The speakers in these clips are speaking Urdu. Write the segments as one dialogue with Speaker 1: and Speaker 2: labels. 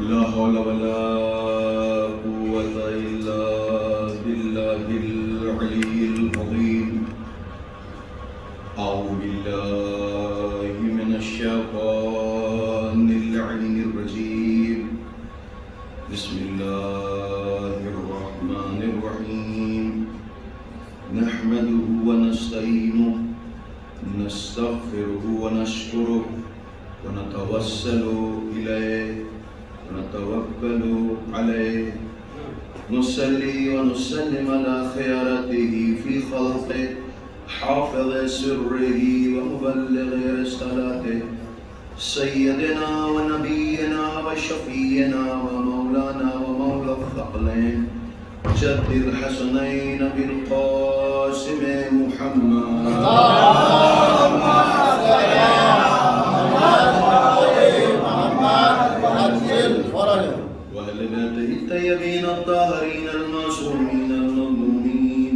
Speaker 1: لا حول ولا قوة إلا بالله العلي العظيم. أعوذ بالله من الشيطان اللعين الرجيم. بسم الله الرحمن الرحيم. نحمده ونستعينه نستغفره ونشكره ونتوسل إليه ونتوكل عليه. نصلي ونسلم على خيرته في خلقه حافظ سره ومبلغ رسالته سيدنا ونبينا وشفينا ومولانا ومولى الثقلين جد الحسنين بالقاسم محمد وأهل بيته الطيبين الطاهرين المعصومين المظلومين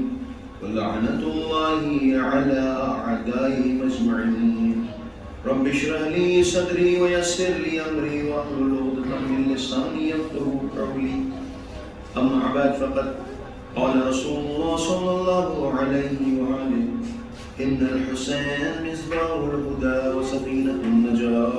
Speaker 1: ولعنة الله على أعدائهم أجمعين. رب اشرح لي صدري ويسر لي أمري واحلل عقدة من لساني يفقهوا قولي. أما بعد فقد قال رسول الله صلى الله عليه وآله إن الحسين مصباح الهدى وسفينة النجاة.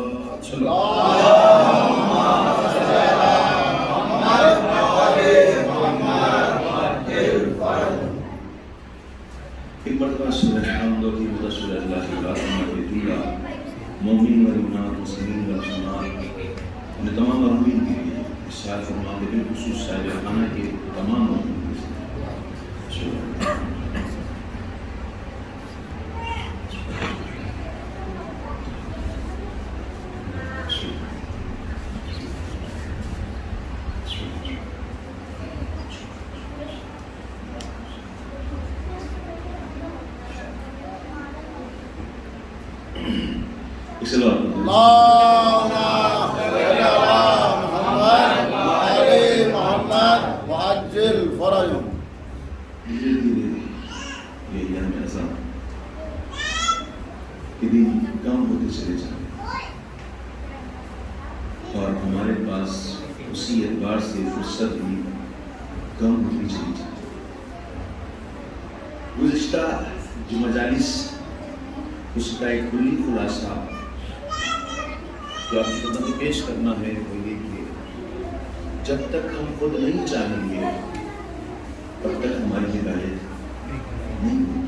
Speaker 1: ایک مرتبہ سورہ الحمد کی رسول اللہ کی رحمت اللہ مومن و مومنات مسلمین و مسلمات انہیں تمام مرحومین کے لیے اشارہ فرما کے بالخصوص صاحب خانہ کے تمام مرحومین اور ہمارے پاس اسی اعتبار سے فرصت بھی کم ہوتی چلی جاتی. گزشتہ جو مجالس اس کا ایک کلی خلاصہ جو آپ کی خدمت میں پیش کرنا ہے وہ یہ کہ جب تک ہم خود نہیں چاہیں گے تب تک ہماری ہدایت نہیں ہوگی.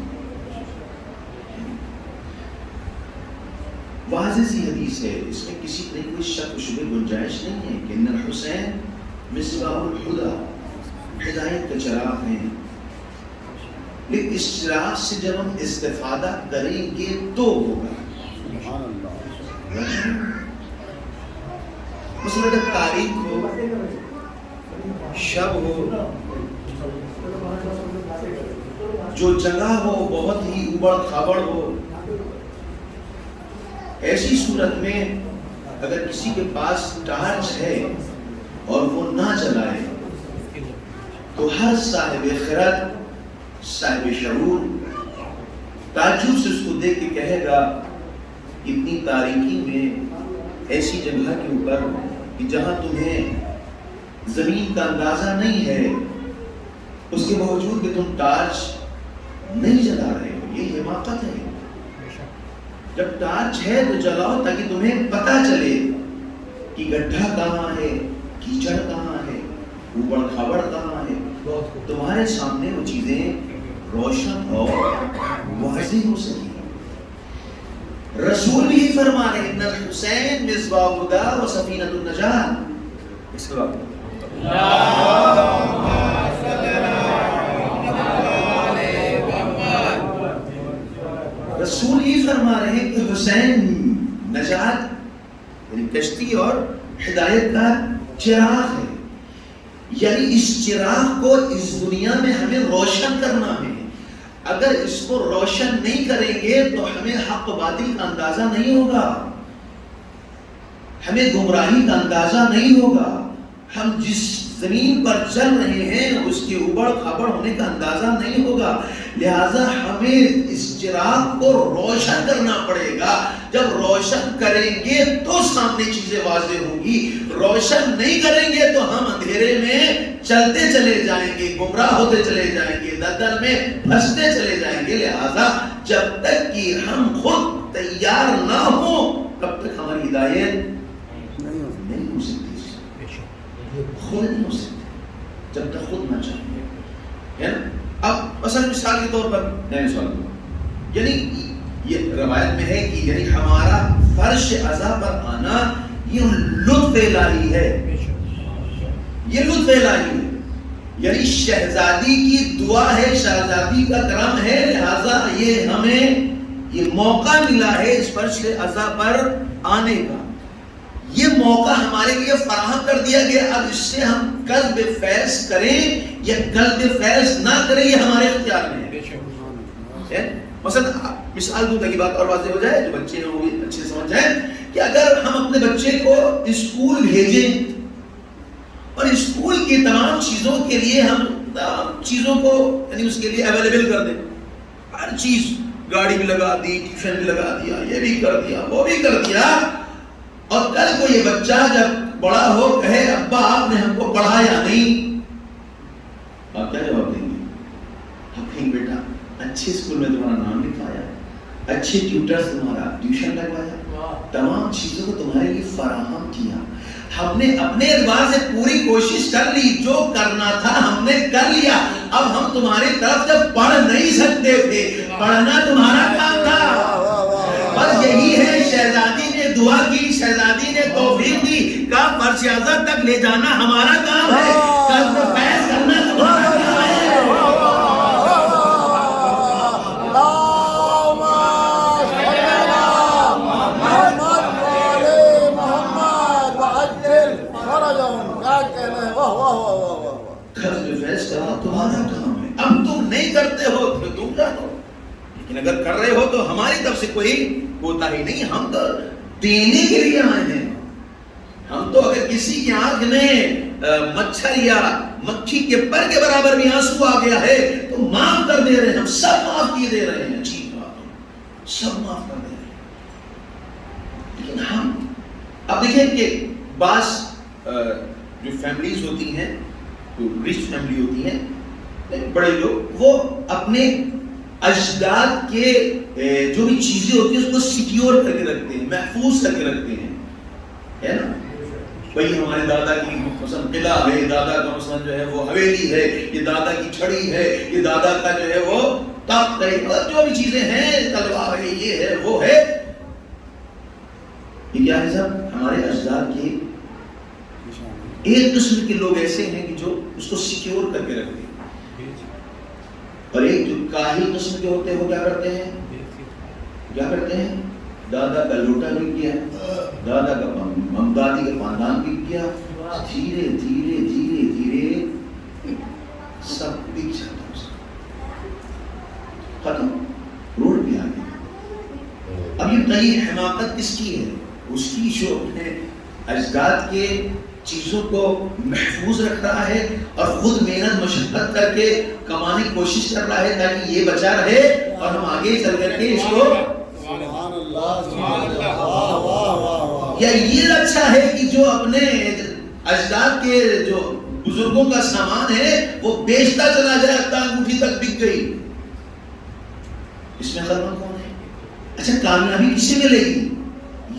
Speaker 1: واضح سی حدیث ہے، اس میں کسی طرح کوئی شک و شبہ گنجائش نہیں ہے کہ ان الحسین مصباح الہدی ہدایت کا چراغ ہیں. لیکن اس چراغ سے جب ہم استفادہ کریں گے تو ہوگا. مثلا جب تاریخ ہو، شب ہو، جو جگہ ہو بہت ہی اوبڑ کھابڑ ہو، ایسی صورت میں اگر کسی کے پاس ٹارچ ہے اور وہ نہ جلائے تو ہر صاحب خرد، صاحب شعور تعجب سے اس کو دیکھ کے کہے گا اتنی تاریکی میں ایسی جگہ کے اوپر کہ جہاں تمہیں زمین کا اندازہ نہیں ہے اس کے باوجود کہ تم ٹارچ نہیں جلا رہے ہو، یہ حماقت ہے. جب ٹارچ ہے تو جلاؤ تاکہ تمہیں پتہ چلے کہ گڈھا کہاں ہے، کیچڑ کہاں ہے، اوبڑ کھابڑ کہاں ہے. تمہارے سامنے وہ چیزیں روشن اور واضح ہو سکی. رسول بھی فرما رہے ان الحسین مصباح الہدی و سفینۃ النجاۃ. اس کے بعد رسول یہ فرما رہے ہیں کہ حسین نجات یعنی کشتی اور ہدایت کا چراغ ہے. یعنی اس چراغ کو اس دنیا میں ہمیں روشن کرنا ہے. اگر اس کو روشن نہیں کریں گے تو ہمیں حق و باطل کا اندازہ نہیں ہوگا، ہمیں گمراہی کا اندازہ نہیں ہوگا، ہم جس زمین پر چل رہے ہیں اس کے اوبڑ کھابڑ ہونے کا اندازہ نہیں ہوگا. لہٰذا ہمیں اس چراغ کو روشن کرنا پڑے گا. جب روشن کریں گے تو سامنے چیزیں واضح ہوں گی. روشن نہیں کریں گے تو ہم اندھیرے میں چلتے چلے جائیں گے, گمراہ ہوتے چلے جائیں گے, دلدل میں پھنستے چلے جائیں گے. لہٰذا جب تک کہ ہم خود تیار نہ ہوں تب تک ہماری ہدایت نہیں ہو سکتی. خود نہیں ہو سکتی جب تک خود نہ چاہیے, ہے نا. اب مثال کے طور پر یعنی یہ روایت میں ہے کہ یعنی ہمارا فرش عزا پر آنا یہ لطف الہی ہے, یہ لطف الہی ہے. یعنی شہزادی کی دعا ہے, شہزادی کا کرم ہے. لہذا یہ ہمیں یہ موقع ملا ہے اس فرش عزا پر آنے کا. یہ موقع ہمارے لیے فراہم کر دیا گیا. اب اس سے ہم قلب فیض کریں یا قلب فیض نہ کریں یہ ہمارے اختیار میں ہے. مثلا مثال دوں تاکہ بات اور واضح ہو جائے, جو بچے ہیں وہ بھی اچھے سمجھ جائیں کہ اگر ہم اپنے بچے کو اسکول بھیجیں اور اسکول کی تمام چیزوں کے لیے ہم چیزوں کو یعنی اس کے لیے اویلیبل کر دیں, ہر چیز گاڑی بھی لگا دی, ٹیوشن بھی لگا دیا, یہ بھی کر دیا, وہ بھی کر دیا, اور کل کو یہ بچہ جب بڑا ہو کہے ابا آپ نے ہم کو پڑھایا نہیں, آپ کیا جواب دیں گے؟ آپ کہیں بیٹا اچھے اسکول میں تمہارا نام لکھوایا, اچھے ٹیوٹر تمہارا ٹیوشن لگوایا, تمام چیزوں کو تمہارے لیے فراہم کیا, ہم نے اپنے اعتبار سے پوری کوشش کر لی, جو کرنا تھا ہم نے کر لیا. اب ہم تمہاری طرف جب پڑھ نہیں سکتے تھے, پڑھنا تمہارا کام تھا. بس یہی ہے, شہزادی نے دعا کی, شہزادی نے توفیق دی, کا فرش عزا تک لے جانا ہمارا کام ہے, قلب فیض کرنا تمہارا کام ہے. تمہارا کام ہے. اب تم نہیں کرتے ہو تو تم جانو, لیکن اگر کر رہے ہو تو ہماری طرف سے کوئی کوتاہی نہیں. ہم تو دینے کے لیے آئے ہیں. ہم تو اگر کسی کی آنکھ میں مچھر یا مکھی کے پر کے برابر بھی آنسو آ گیا ہے تو معاف کر دے رہے ہیں, ہم سب معاف کیے دے رہے ہیں. اچھی بات ہے, سب معاف کر دے رہے ہیں. لیکن ہم اب دیکھیں کہ بعض جو فیملیز ہوتی ہیں, جو رچ فیملی ہوتی ہیں, بڑے لوگ, وہ اپنے اجداد کے جو بھی چیزیں ہوتی ہیں اس کو سیکیور کر کے رکھتے ہیں, محفوظ کر کے رکھتے ہیں, ہے نا. بھئی ہمارے دادا کی مثلا قلعہ ہے, دادا کا مثلا جو ہے وہ حویلی ہے, یہ دادا کی چھڑی ہے, یہ دادا کا جو ہے وہ تخت ہے, جو بھی چیزیں ہیں, تلوار ہے, یہ ہے, وہ ہے. یہ کیا ہے صاحب؟ ہمارے اجداد کے ایک قسم کے لوگ ایسے ہیں کہ جو اس کو سیکیور کر کے رکھتے ہیں, اور ایک جو کاہل قسم کے ہوتے ہیں وہ کیا کرتے ہیں, کیا کرتے ہیں, دادا کا لوٹا بک گیا, دادا کا دادی کا خاندان بک گیا, دھیرے دھیرے دھیرے دھیرے سب بک جاتا ہے, ختم, روڈ پہ آ گیا. اب یہ نئی حماقت کس کی ہے؟ اس کی جو اپنے اجداد کے چیزوں کو محفوظ رکھ رہا ہے اور خود محنت مشقت کر کے کمانے کی کوشش کر رہا ہے تاکہ یہ بچا رہے اور ہم آگے چل کر کے اس کو, یا یہ اچھا ہے کہ جو اپنے اجداد کے جو بزرگوں کا سامان ہے وہ بیچتا چلا جائے, انگوٹھی تک بک گئی. اس میں خرما کون ہے؟ اچھا کامیابی کسے ملے گی؟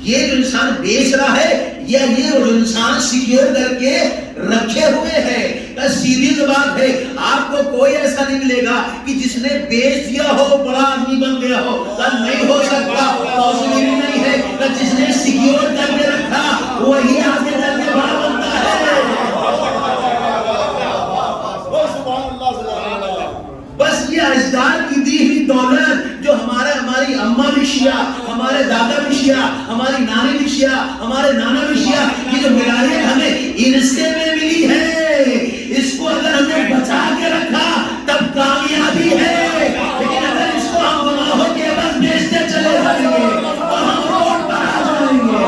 Speaker 1: یہ جو انسان بیچ رہا ہے یا یہ جو انسان سیکیور کر کے رکھے ہوئے ہیں؟ سیدھی زبان ہے, آپ کو کوئی ایسا نہیں ملے گا کہ جس نے بیچ دیا ہو بڑا آدمی بن گیا ہو, نہیں ہو سکتا, پاسبل نہیں ہے. جس نے سیکیور کر کے رکھا وہی آگے چل کے بڑا بنتا ہے. بس یہ اجداد کی دی ہوئی دولت جو ہماری اماں بھی شیعہ, ہمارے دادا بھی شیعہ, ہماری نانی بھی شیعہ, ہمارے نانا بھی شیعہ, یہ جو ملائیت ہمیں انسے میں ملی ہے, اس کو اگر ہم نے بچا کے رکھا تب کامیابی ہے. لیکن اگر اس کو ہم گناہوں کے بس بیچتے چلے جائیں گے تو ہم روڈ پر آ جائیں گے.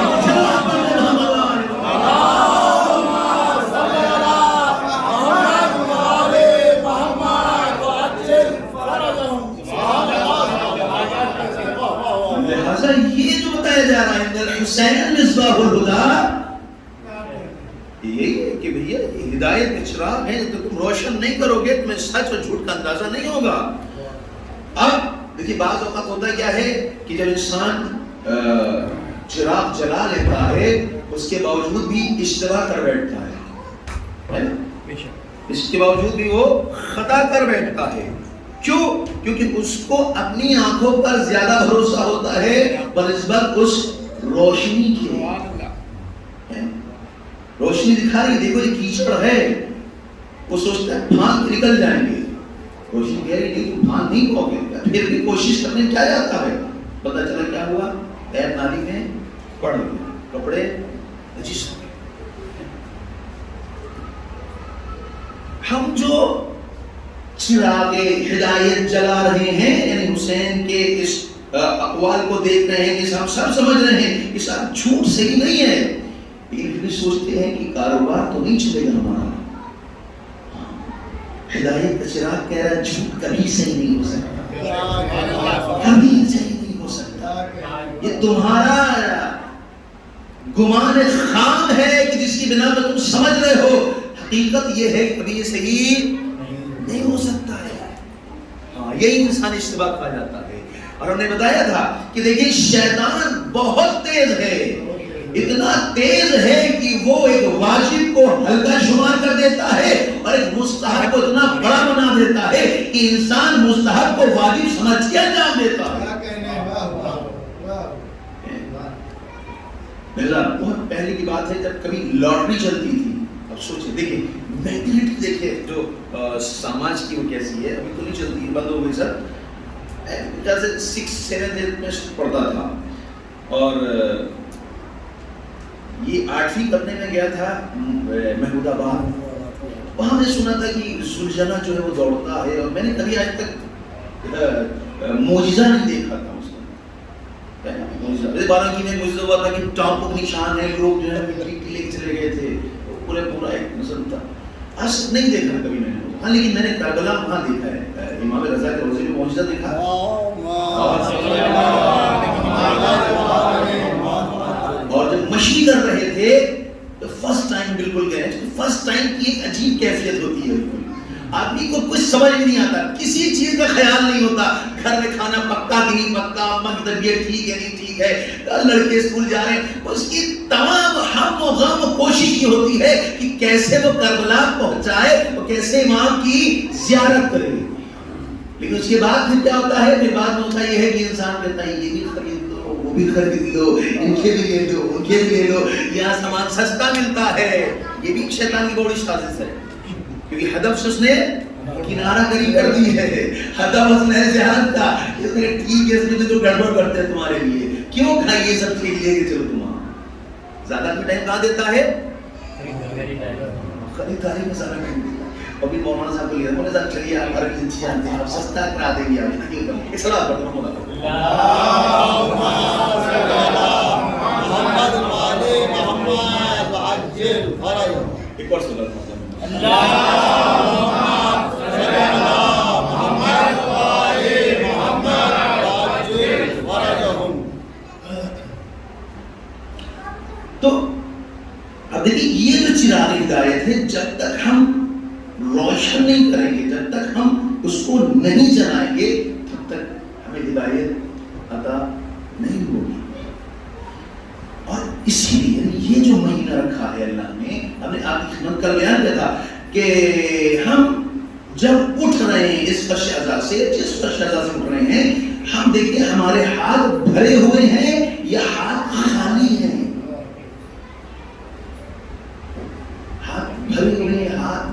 Speaker 1: یہی ہے کہ بھیا یہ ہدایت کے چراغ ہیں، تو تم روشن نہیں کرو گے تمہیں سچ اور جھوٹ کا اندازہ نہیں ہوگا۔ اب دیکھیے بعض اوقات ہوتا کیا ہے کہ جب انسان چراغ جلا لیتا ہے اس کے باوجود بھی اشتباہ کر بیٹھتا ہے، اس کے باوجود بھی وہ خطا کر بیٹھتا ہے۔ کیوں؟ کیونکہ اس کو اپنی آنکھوں پر زیادہ بھروسہ ہوتا ہے بنسبت اس روشنی کی۔ روشنی دکھا رہی، دیکھو یہ کیچڑ ہے، وہ سوچتا ہے پھاند نکل جائیں گے، روشنی کہہ رہی نہیں تم پھاند نہیں پاؤ گے، پھر بھی کوشش کرنے میں کیا جاتا ہے، پتہ چلا کیا ہوا، پیر نالی میں پڑ گئے، کپڑے نجس ہو گئے۔ ہم جو چراغ ہدایت جلا رہے ہیں، یعنی حسین کے اس اقوال کو دیکھ رہے ہیں کہ ہم سب سمجھ رہے ہیں کہ سب جھوٹ صحیح نہیں ہے، لیکن پھر سوچتے ہیں کہ کاروبار تو نہیں چلے گا ہمارا۔ ہدایت کا چراغ کہہ رہا ہے جھوٹ کبھی صحیح نہیں ہو سکتا، کبھی صحیح نہیں ہو سکتا، یہ تمہارا گمان خام ہے کہ جس کی بنا پر تم سمجھ رہے ہو، حقیقت یہ ہے کبھی یہ صحیح نہیں ہو سکتا ہے۔ ہاں یہی انسانی اشتباہ کہا جاتا ہے۔ اور ہم نے بتایا تھا کہ دیکھیں شیطان بہت تیز ہے، اتنا تیز ہے کہ وہ ایک واجب کو ہلکا شمار کر دیتا ہے اور ایک مستحب کو اتنا بڑا بنا دیتا ہے کہ انسان مستحب کو واجب سمجھ کے انجام دیتا ہے۔ بہت پہلے کی بات ہے جب کبھی لاٹری چلتی تھی، اب سوچیں دیکھیں میگنیٹ دیکھیں جو سماج کی وہ کیسی ہے، ابھی تو نہیں چلتی، بند ہو گئی سر، جیسے 6-7 میں پڑھتا تھا اور یہ 8ویں کرنے میں گیا تھا محمود آباد، وہاں میں سنا تھا کہ زلجھنا جو ہے وہ دوڑتا ہے، اور میں نے کبھی آج تک معجزہ نہیں دیکھا تھا اس میں۔ 12 میں معجزہ ہوا تھا کہ ٹانپوں کے نشان ہے، لوگ جو ہے مٹی کے لے چلے گئے تھے، پورا ایک نظر تھا، آج نہیں دیکھا کبھی میں نے۔ ہاں لیکن میں نے کربلا وہاں دیکھا ہے، امام رضا کے روزے میں معجزہ دیکھا، اور جب مشی کر رہے تھے تو فرسٹ ٹائم بالکل گئے، فرسٹ ٹائم کی ایک عجیب کیفیت ہوتی ہے، بالکل آدمی کو کچھ سمجھ نہیں آتا، کسی چیز کا خیال نہیں ہوتا، گھر میں کھانا پکا کہ نہیں پکا، اماں کی طبیعت ٹھیک ہے نہیں ٹھیک ہے، لڑکے اسکول جا رہے ہیں، اس کی تمام ہم و غم و کوشش یہ ہوتی ہے کہ کیسے وہ کربلا پہنچائے اور کیسے امام کی زیارت کرے۔ لیکن اس کے بعد پھر کیا ہوتا ہے، پھر بعد میں ہوتا یہ ہے کہ انسان کہتا ہے یہ بھی خرید دو، وہ بھی خرید لو، ان کے بھی لے لو، ان کے بھی لے لو، یہاں سامان سستا ملتا ہے۔ یہ بھی شیطان کی بڑی سازش ہے، کیونکہ ہدف سے اس نے کنارہ گری کر دی ہے، ہدف اس نے ذہن کا، اس نے ٹھیک ہے اس میں تو گڑبڑ کرتے ہیں تمہارے لیے، کیوں کھائیے سب چیز لے کے چلو تمہارا۔ زیادہ بھی ٹائم کہاں دیتا ہے، خریداری میں زیادہ ٹائم دیتا ہے۔ ابھی مولانا صاحب کو لیا مولانا صاحب چلیے آپ ہر چیز جانتے ہیں، آپ سستا کرا دیں گے، آپ اس صلاح پڑھتے ہیں مولانا ایک اور صلاح پڑھتے تو اب دیکھیں یہ جو چراغ ہدایت ہے، جب تک ہم روشن نہیں کریں گے، جب تک ہم اس کو نہیں جلائیں گے، تب تک ہمیں ہدایت عطا نہیں ہوگی۔ اور اسی لیے یہ جو مہینہ رکھا ہے اللہ نے، ہم نے آپ کی خدمت کر بیان کیا تھا کہ ہم جب اٹھ رہے ہیں اس فرش اعضاء سے، جس فرش اعضاء سے اٹھ رہے ہیں، ہم دیکھیں ہمارے ہاتھ بھرے ہوئے ہیں یا ہاتھ خالی ہیں، بھرے ہوئے ہاتھ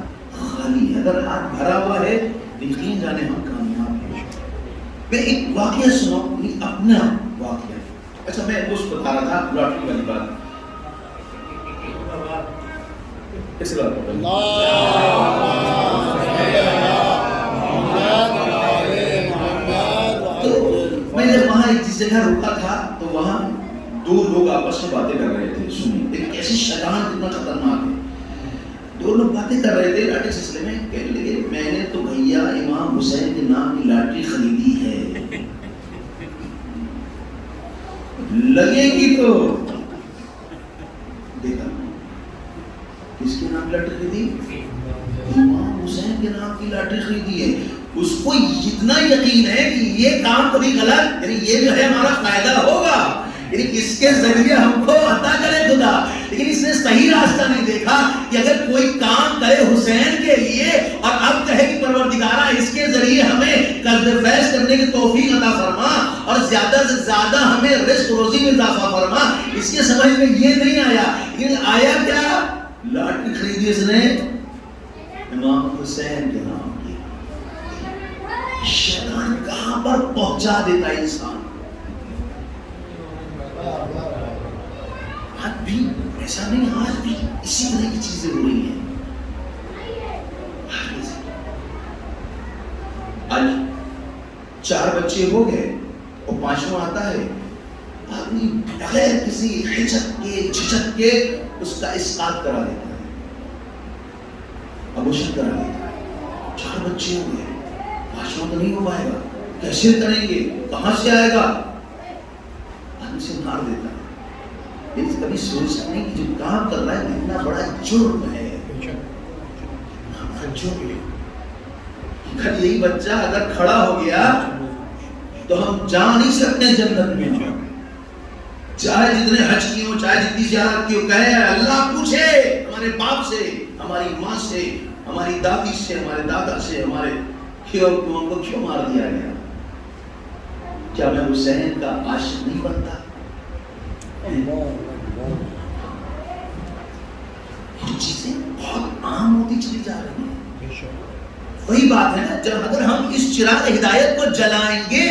Speaker 1: خالی ہے۔ اگر ہاتھ بھرا ہوا ہے یقین جانے ہم کامیاب ہیں۔ میں ایک واقعہ سناؤں، اپنا واقعہ، اچھا میں اس کو بتا رہا تھا لاٹری والی بات، اس بات میں جب وہاں ایک جس جگہ رکا تھا تو وہاں دو لوگ آپس میں باتیں کر رہے تھے، سنیں ایک ایسی شیطان کتنا خطرناک ہے، دو لوگ باتیں کر رہے تھے لاٹری سلسلے میں، کہنے لگے میں نے تو بھیا امام حسین کے نام کی لاٹری خریدی ہے، لگے گی تو دیکھا کس کے نام لاٹھی خریدی؟ امام حسین کے نام کی لاٹھی خریدی ہے. اس کو اتنا یقین ہے کہ یہ کام کبھی غلط، یعنی یہ جو ہے ہمارا فائدہ ہوگا، یعنی اس کے ذریعے ہم کو عطا کرے خدا. لیکن اس نے صحیح راستہ نہیں دیکھا کہ اگر کوئی کام کرے حسین کے لیے اور اب کہے کہ پروردگارہ اس کے ذریعے ہمیں قرض فیض کرنے کی توفیق عطا فرما اور زیادہ سے زیادہ ہمیں رزق روزی میں اضافہ فرما. اس کے سمجھ میں یہ نہیں آیا. لیکن آیا کیا؟ لاٹھی خریدی اس نے امام حسین کے نام کی. شیطان کہاں پر پہنچا دیتا ہے انسان. آج بھی ایسا نہیں، آج بھی اسی طرح کی چیزیں ہو رہی ہیں. آج 4 بچے ہو گئے اور 5واں آتا ہے، آدمی بغیر کسی ہچک کے جھجک کے اس کا اسقاط کرا دیتا ہے، ابوشن کرا دیتا ہے. 4 بچے ہو گئے، 5واں تو نہیں ہو پائے گا، کیسے کریں گے، کہاں سے آئے گا، آدمی سے مار دیتا ہے. لیکن کبھی سوچتا نہیں کہ جو کام کر رہا ہے کتنا بڑا جرم ہے. اگر یہی بچہ اگر کھڑا ہو گیا تو ہم جا نہیں سکتے جنت میں. چاہے جتنے حج کی ہو، چاہے جتنی زیارت کی ہو، کہے اللہ پوچھے ہمارے باپ سے، ہماری ماں سے، ہماری دادی سے، ہمارے دادا سے، ہمارے ہم کو کیوں مار دیا گیا؟ کیا میں حسین کا عاشق نہیں بنتا؟ یہ چیزیں بہت عام ہوتی چلی جا رہی ہیں. وہی بات ہے نا، جب اگر ہم اس چراغ ہدایت کو جلائیں گے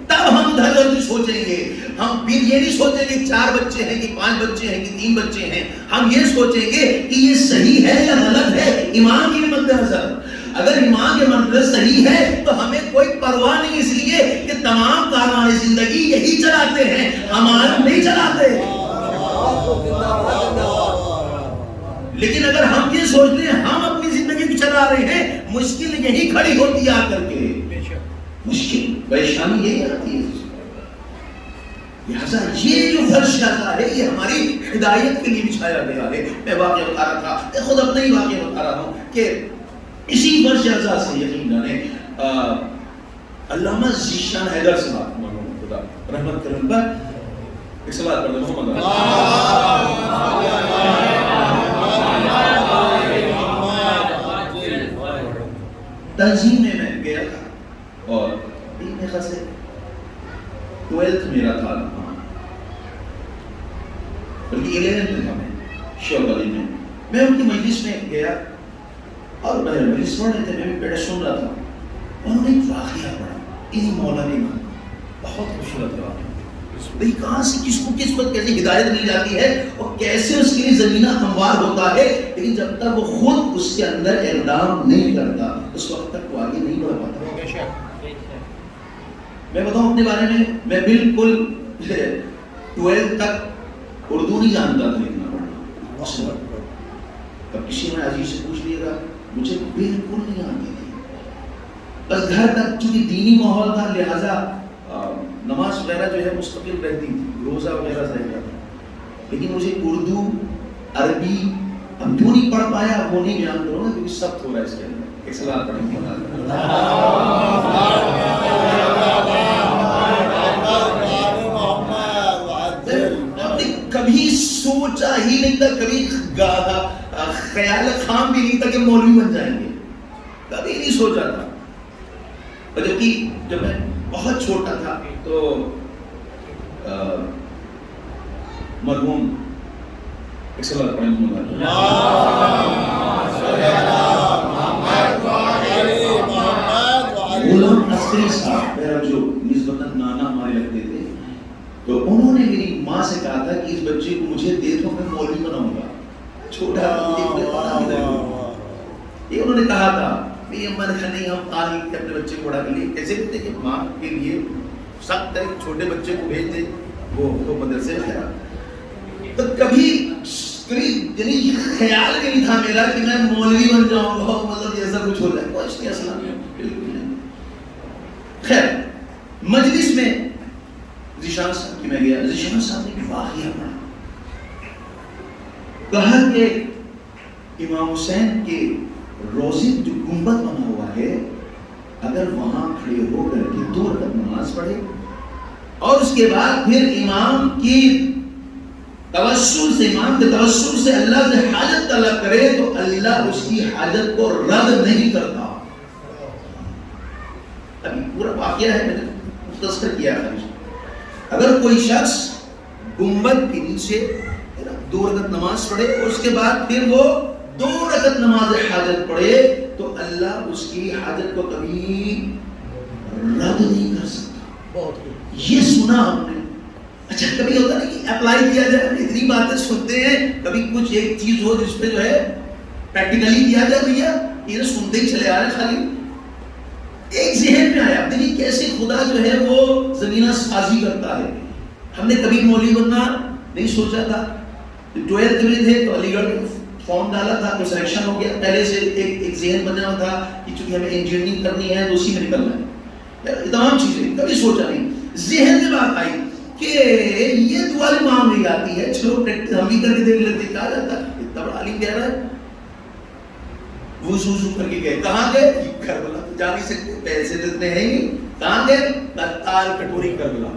Speaker 1: تب ہم ادھر سوچیں گے. ہم پھر یہ نہیں سوچیں گے 4 بچے ہیں کہ 5 بچے ہیں کہ 3 بچے ہیں. ہم یہ سوچیں گے کہ یہ صحیح ہے یا غلط ہے ایمان کی مد نظر. اگر ایمان کے مطلب صحیح ہے تو ہمیں کوئی پرواہ نہیں، اس لیے کہ تمام کارنامے زندگی یہی چلاتے ہیں، ہمارا نہیں چلاتے. لیکن اگر ہم یہ سوچتے ہیں ہم اپنی زندگی کو چلا رہے ہیں، مشکل یہی کھڑی ہوتی ہے آ کر کے. مشکل پریشانی یہی آتی ہے. لہذا یہ جو فرش ہے یہ ہماری ہدایت کے لیے بچھایا گیا ہے. میں واقعہ بتا رہا تھا، میں خود اپنا ہی واقعہ بتا رہا ہوں کہ اسی فرش سے یقین جانے علامہ ذیشان حیدر صاحب خدا رحمت کرم پر ایک صلوات پڑھ دیں محمد تنظیم میں گیا تھا اور ایک خاصے 12th میرا تھا، بلکہ 11th میں تھا. میں شعب علی میں ان کی مجلس میں گیا اور میں مجلس پڑھ رہے تھے، میں بھی بیٹھا سن رہا تھا. انہوں نے ایک واقعہ پڑھا انہی مولانا کا، بہت خوبصورت واقعہ. بھئی کہاں سے کس کو کس وقت کیسے ہدایت مل جاتی ہے اور کیسے اس کے لیے زمینہ ہموار ہوتا ہے، لیکن جب تک وہ خود اس کے اندر اقدام نہیں کرتا اس وقت تک وہ آگے نہیں بڑھ پاتا. میں بتاؤں اپنے بارے میں، میں بالکل 12 تک اردو نہیں جانتا تھا لکھنا پڑھنا. اب کسی میں عزیز سے پوچھ لیے گا، مجھے بالکل نہیں آتی تھی. بس گھر تک چونکہ دینی ماحول تھا لہٰذا نماز وغیرہ جو ہے مستقل رہتی تھی، روزہ وغیرہ رہ جاتا. لیکن مجھے اردو، عربی اب کیوں نہیں پڑھ پایا وہ نہیں بیان کروں گا کیونکہ سخت ہو رہا ہے اس کے اندر. ایک سلام پڑھیں کبھی سوچا ہی نہیں تھا، کبھی خیال خام بھی نہیں تھا کہ مولوی بن جائیں گے، کبھی نہیں سوچا تھا. اور جبکہ جب میں بہت چھوٹا تھا تو مرحوم ایک سوال پڑھیں غلام عسکری صاحب میرا جو نسبتاً نانا ہمارے لگتے تھے، تو انہوں نے میری ماں سے کہا تھا کہ اس بچے کو مجھے دے دو میں مولوی بناؤں گا. چھوٹا یہ انہوں نے کہا تھا. میری اماں نے کہا نہیں ہم تعلیم کے اپنے بچے کو بڑا کر لیے. کیسے کہتے کہ ماں کے لیے سخت ہے چھوٹے بچے کو بھیج دے وہ مدرسے میں گیا. تو کبھی یعنی خیال بھی نہیں تھا میرا کہ میں مولوی بن جاؤں گا، مطلب ایسا کچھ ہو جائے. کچھ نہیں اصلا بالکل نہیں. خیر مجلس میں ذیشان صاحب کی میں گیا. ذیشان صاحب نے واقعہ پڑھا، کہا کہ امام حسین کے روزے جو گنبد بنا ہوا ہے، اگر وہاں کھڑے ہو کر کے 2 رکعت نماز پڑھے اور اس کے بعد پھر امام کی توسل سے، امام کے توسل سے اللہ سے حاجت طلب کرے تو اللہ اس کی حاجت کو رد نہیں کرتا۔ ابھی پورا واقعہ ہے، میں نے مختصر کیا ہے۔ اگر کوئی شخص گنبد کے نیچے 2 رکعت نماز پڑھے اور اس کے بعد پھر وہ 2 رکعت نماز حاجت پڑھے تو اللہ اس کی حاجت کو کبھی رد نہیں کر سکتا۔ یہ سنا ہم نے۔ اچھا کبھی ہوتا نہیں کہ اپلائی کیا جائے، ہم اتنی باتیں سنتے ہیں، کبھی کچھ ایک چیز ہو جس پہ جو ہے پریکٹیکلی کیا جائے بھیا، یہ سنتے ہی چلے آ رہے خالی۔ ایک ذہن میں آیا دیکھیے کیسے خدا جو ہے وہ زمینہ سازی کرتا ہے۔ ہم نے کبھی مولوی بننا نہیں سوچا تھا، 12th میں تھے تو علی گڑھ فارم ڈالا تھا تو سلیکشن ہو گیا، پہلے سے ایک ذہن بنا ہوا تھا کہ چونکہ ہمیں انجینئرنگ کرنی ہے تو اسی میں نکلنا ہے، یہ تمام چیزیں کبھی سوچا نہیں۔ ذہن میں بات آئی کہ یہ دعا بھی مانگ نہیں آتی ہے، چلو پریکٹس ہم بھی کر کے دیکھ لیتے، کہا جاتا ہے اتنا بڑا عالم کہہ رہا ہے، وضو کر کے گئے، کہاں گئے؟ کربلا، جا نہیں سکتے، پیسے دیتے ہیں ہی، کہاں گئے؟ تال کٹوری کربلا۔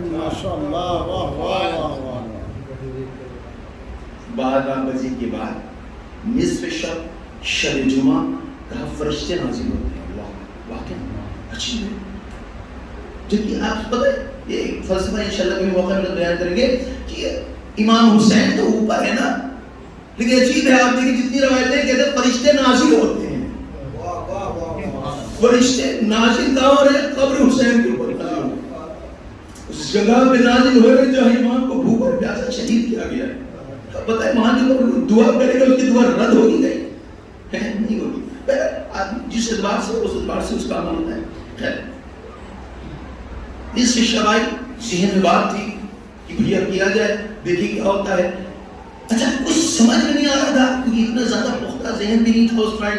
Speaker 2: ماشاءاللہ، واہ واہ واہ۔
Speaker 1: 12 بجے کے بعد نصف شب شب جمعہ کہا فرشتے نازل ہوتے ہیں۔ اللہ واقعی اچھی ہے، جبکہ آپ پتہ ہے یہ فلسفہ انشاءاللہ کبھی موقع ملے بیان کریں گے کہ امام حسین تو اوپر ہے نا، لیکن عجیب ہے آپ دیکھیں جتنی روایتیں کہتے ہیں فرشتے نازل ہوتے ہیں۔ فرشتے نازل کہاں ہو رہے ہیں؟ قبر حسین کے اوپر اس جگہ پہ نازل ہو رہے جہاں امام کو بھوک اور پیاسا شہید کیا گیا ہے۔ پتہ ہے وہاں جو دعا کرے گا اس کی دعا رد ہوگی گئی ہے نہیں ہوگی، جس اعتبار سے اس اعتبار سے اس کا عمل ہوتا ہے۔ خیر اس شبائی ذہن میں بات تھی کہ بھیا کیا جائے، دیکھیں کیا ہوتا ہے۔ اچھا کچھ سمجھ میں نہیں آ رہا تھا کیونکہ اتنا زیادہ پختہ ذہن بھی نہیں تھا اس ٹائم۔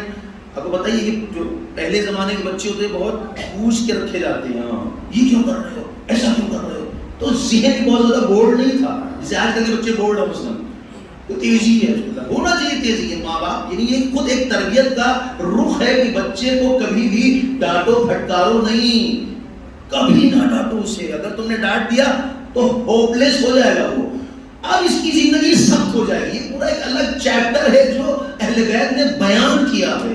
Speaker 1: آپ کو بتائیے کہ جو پہلے زمانے کے بچے ہوتے ہیں بہت پوچھ کے رکھے جاتے ہیں، ہاں یہ کیوں کر رہے ہو، ایسا کیوں کر رہے ہو، تو ذہن بھی بہت زیادہ بورڈ نہیں تھا جیسے آج کل کے بچے بورڈ ہے مثلاً، تو تیزی ہے، ہونا چاہیے تیزی ہے۔ ماں باپ یعنی یہ خود ایک تربیت کا رخ ہے کہ بچے کو کبھی بھی ڈانٹو پھٹکارو نہیں، کبھی نہ ڈانٹو اسے، اگر تم نے ڈانٹ دیا تو ہوپلیس ہو جائے گا وہ، اب اس کی زندگی سخت ہو جائے گی۔ یہ پورا ایک الگ چیپٹر ہے جو اہل بیت نے بیان کیا ہے۔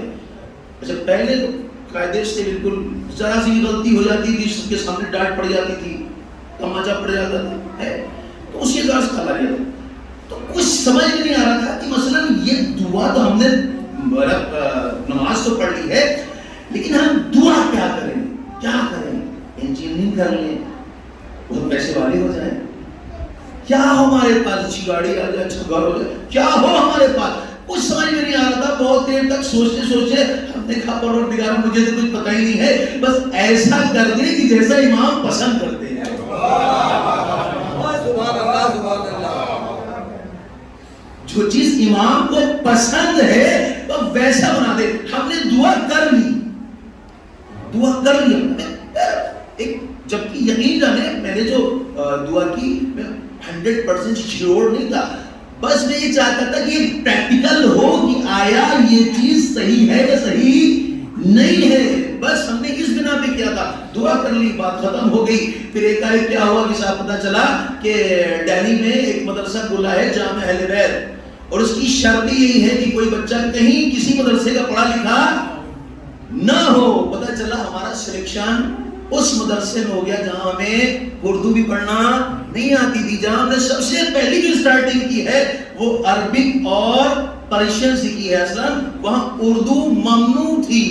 Speaker 1: اچھا پہلے تو قاعدے سے بالکل ذرا سی غلطی ہو جاتی تھی اس کے سامنے ڈانٹ پڑ جاتی تھی، تماچا پڑ جاتا تھا، تو اسی طرح سے کھلا گیا۔ تو کچھ سمجھ میں نہیں آ رہا تھا کہ مثلا یہ دعا تو ہم نے نماز تو پڑھ لی ہے لیکن ہم دعا کیا کریں، کیا کریں؟ انجینئرنگ کر لیں، بہت پیسے والے ہو جائیں، کیا ہو ہمارے پاس اچھی گاڑی آ جائے، اچھا گھر ہو جائے، کیا ہو ہمارے پاس؟ کچھ سمجھ میں نہیں آ رہا تھا۔ بہت دیر تک سوچتے سوچتے ہم نے کہا پروردگار مجھے تو کچھ پتہ ہی نہیں ہے، بس ایسا کر دے کہ جیسا امام پسند کرتے ہیں۔ جو چیز امام کو پسند ہے تو ویسا بنا دے۔ ہم نے دعا کر لی، دعا کر لی ہم نے، ایک جبکہ یقین جانے میں نے جو دعا کی میں 100% شیور نہیں تھا، بس میں یہ چاہتا تھا کہ یہ پریکٹیکل ہو کہ آیا یہ چیز صحیح ہے یا صحیح نہیں ہے، بس ہم نے اس بنا پہ کیا تھا۔ دعا کر لی، بات ختم ہو گئی۔ پھر ایک کیا ہوا کہ صاحب پتہ چلا کہ دہلی میں ایک مدرسہ کھلا ہے جامع اہل بیت، اور اس کی شرط یہی ہے کہ کوئی بچہ کہیں کسی مدرسے کا پڑھا لکھا نہ ہو۔ پتہ چلا ہمارا سلیکشن اس مدرسے میں ہو گیا جہاں ہمیں اردو بھی پڑھنا نہیں آتی تھی، جہاں ہم نے سب سے پہلی جو اسٹارٹنگ کی ہے وہ عربک اور پرشین سے کی ہے، اصلا وہاں اردو ممنوع تھی۔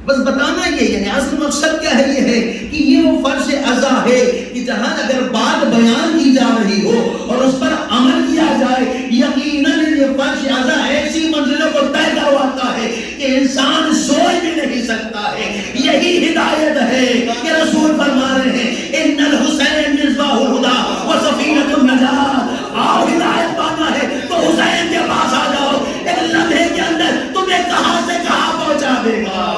Speaker 1: بس بتانا یہ یعنی اصل مقصد کیا ہے، یہ ہے کہ یہ وہ فرض عزا ہے کہ جہاں اگر بات بیان کی جا رہی ہو اور اس پر عمل کیا جائے، یقیناً یہ فرض عزا ایسی منزلوں کو طے کرواتا ہے کہ انسان سوچ بھی نہیں سکتا ہے۔ یہی ہدایت ہے کہ رسول فرما رہے ہیں ان الحسین مصباح الہدی و سفینۃ النجات، آپ ہدایت پانا ہے تو حسین کے پاس آ جاؤ، ایک لمحے کے اندر تمہیں کہاں سے کہاں پہنچا دے گا۔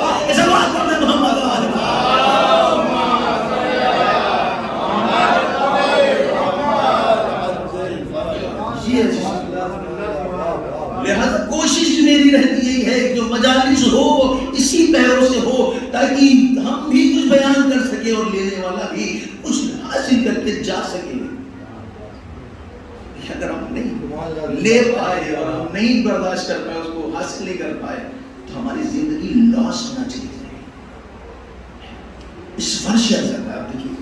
Speaker 1: لہذا کوشش میری رہتی یہی ہے کہ جو مجالس ہو اسی پیروں سے ہو تاکہ ہم بھی کچھ بیان کر سکے اور لینے والا بھی کچھ حاصل کر کے جا سکے. اگر ہم نہیں لے پائے اور ہم نہیں برداشت کر پائے، اس کو حاصل نہیں کر پائے، تو ہماری زندگی لاس نہ چلی جائے. اس فرش اعضا کا آپ دیکھیے،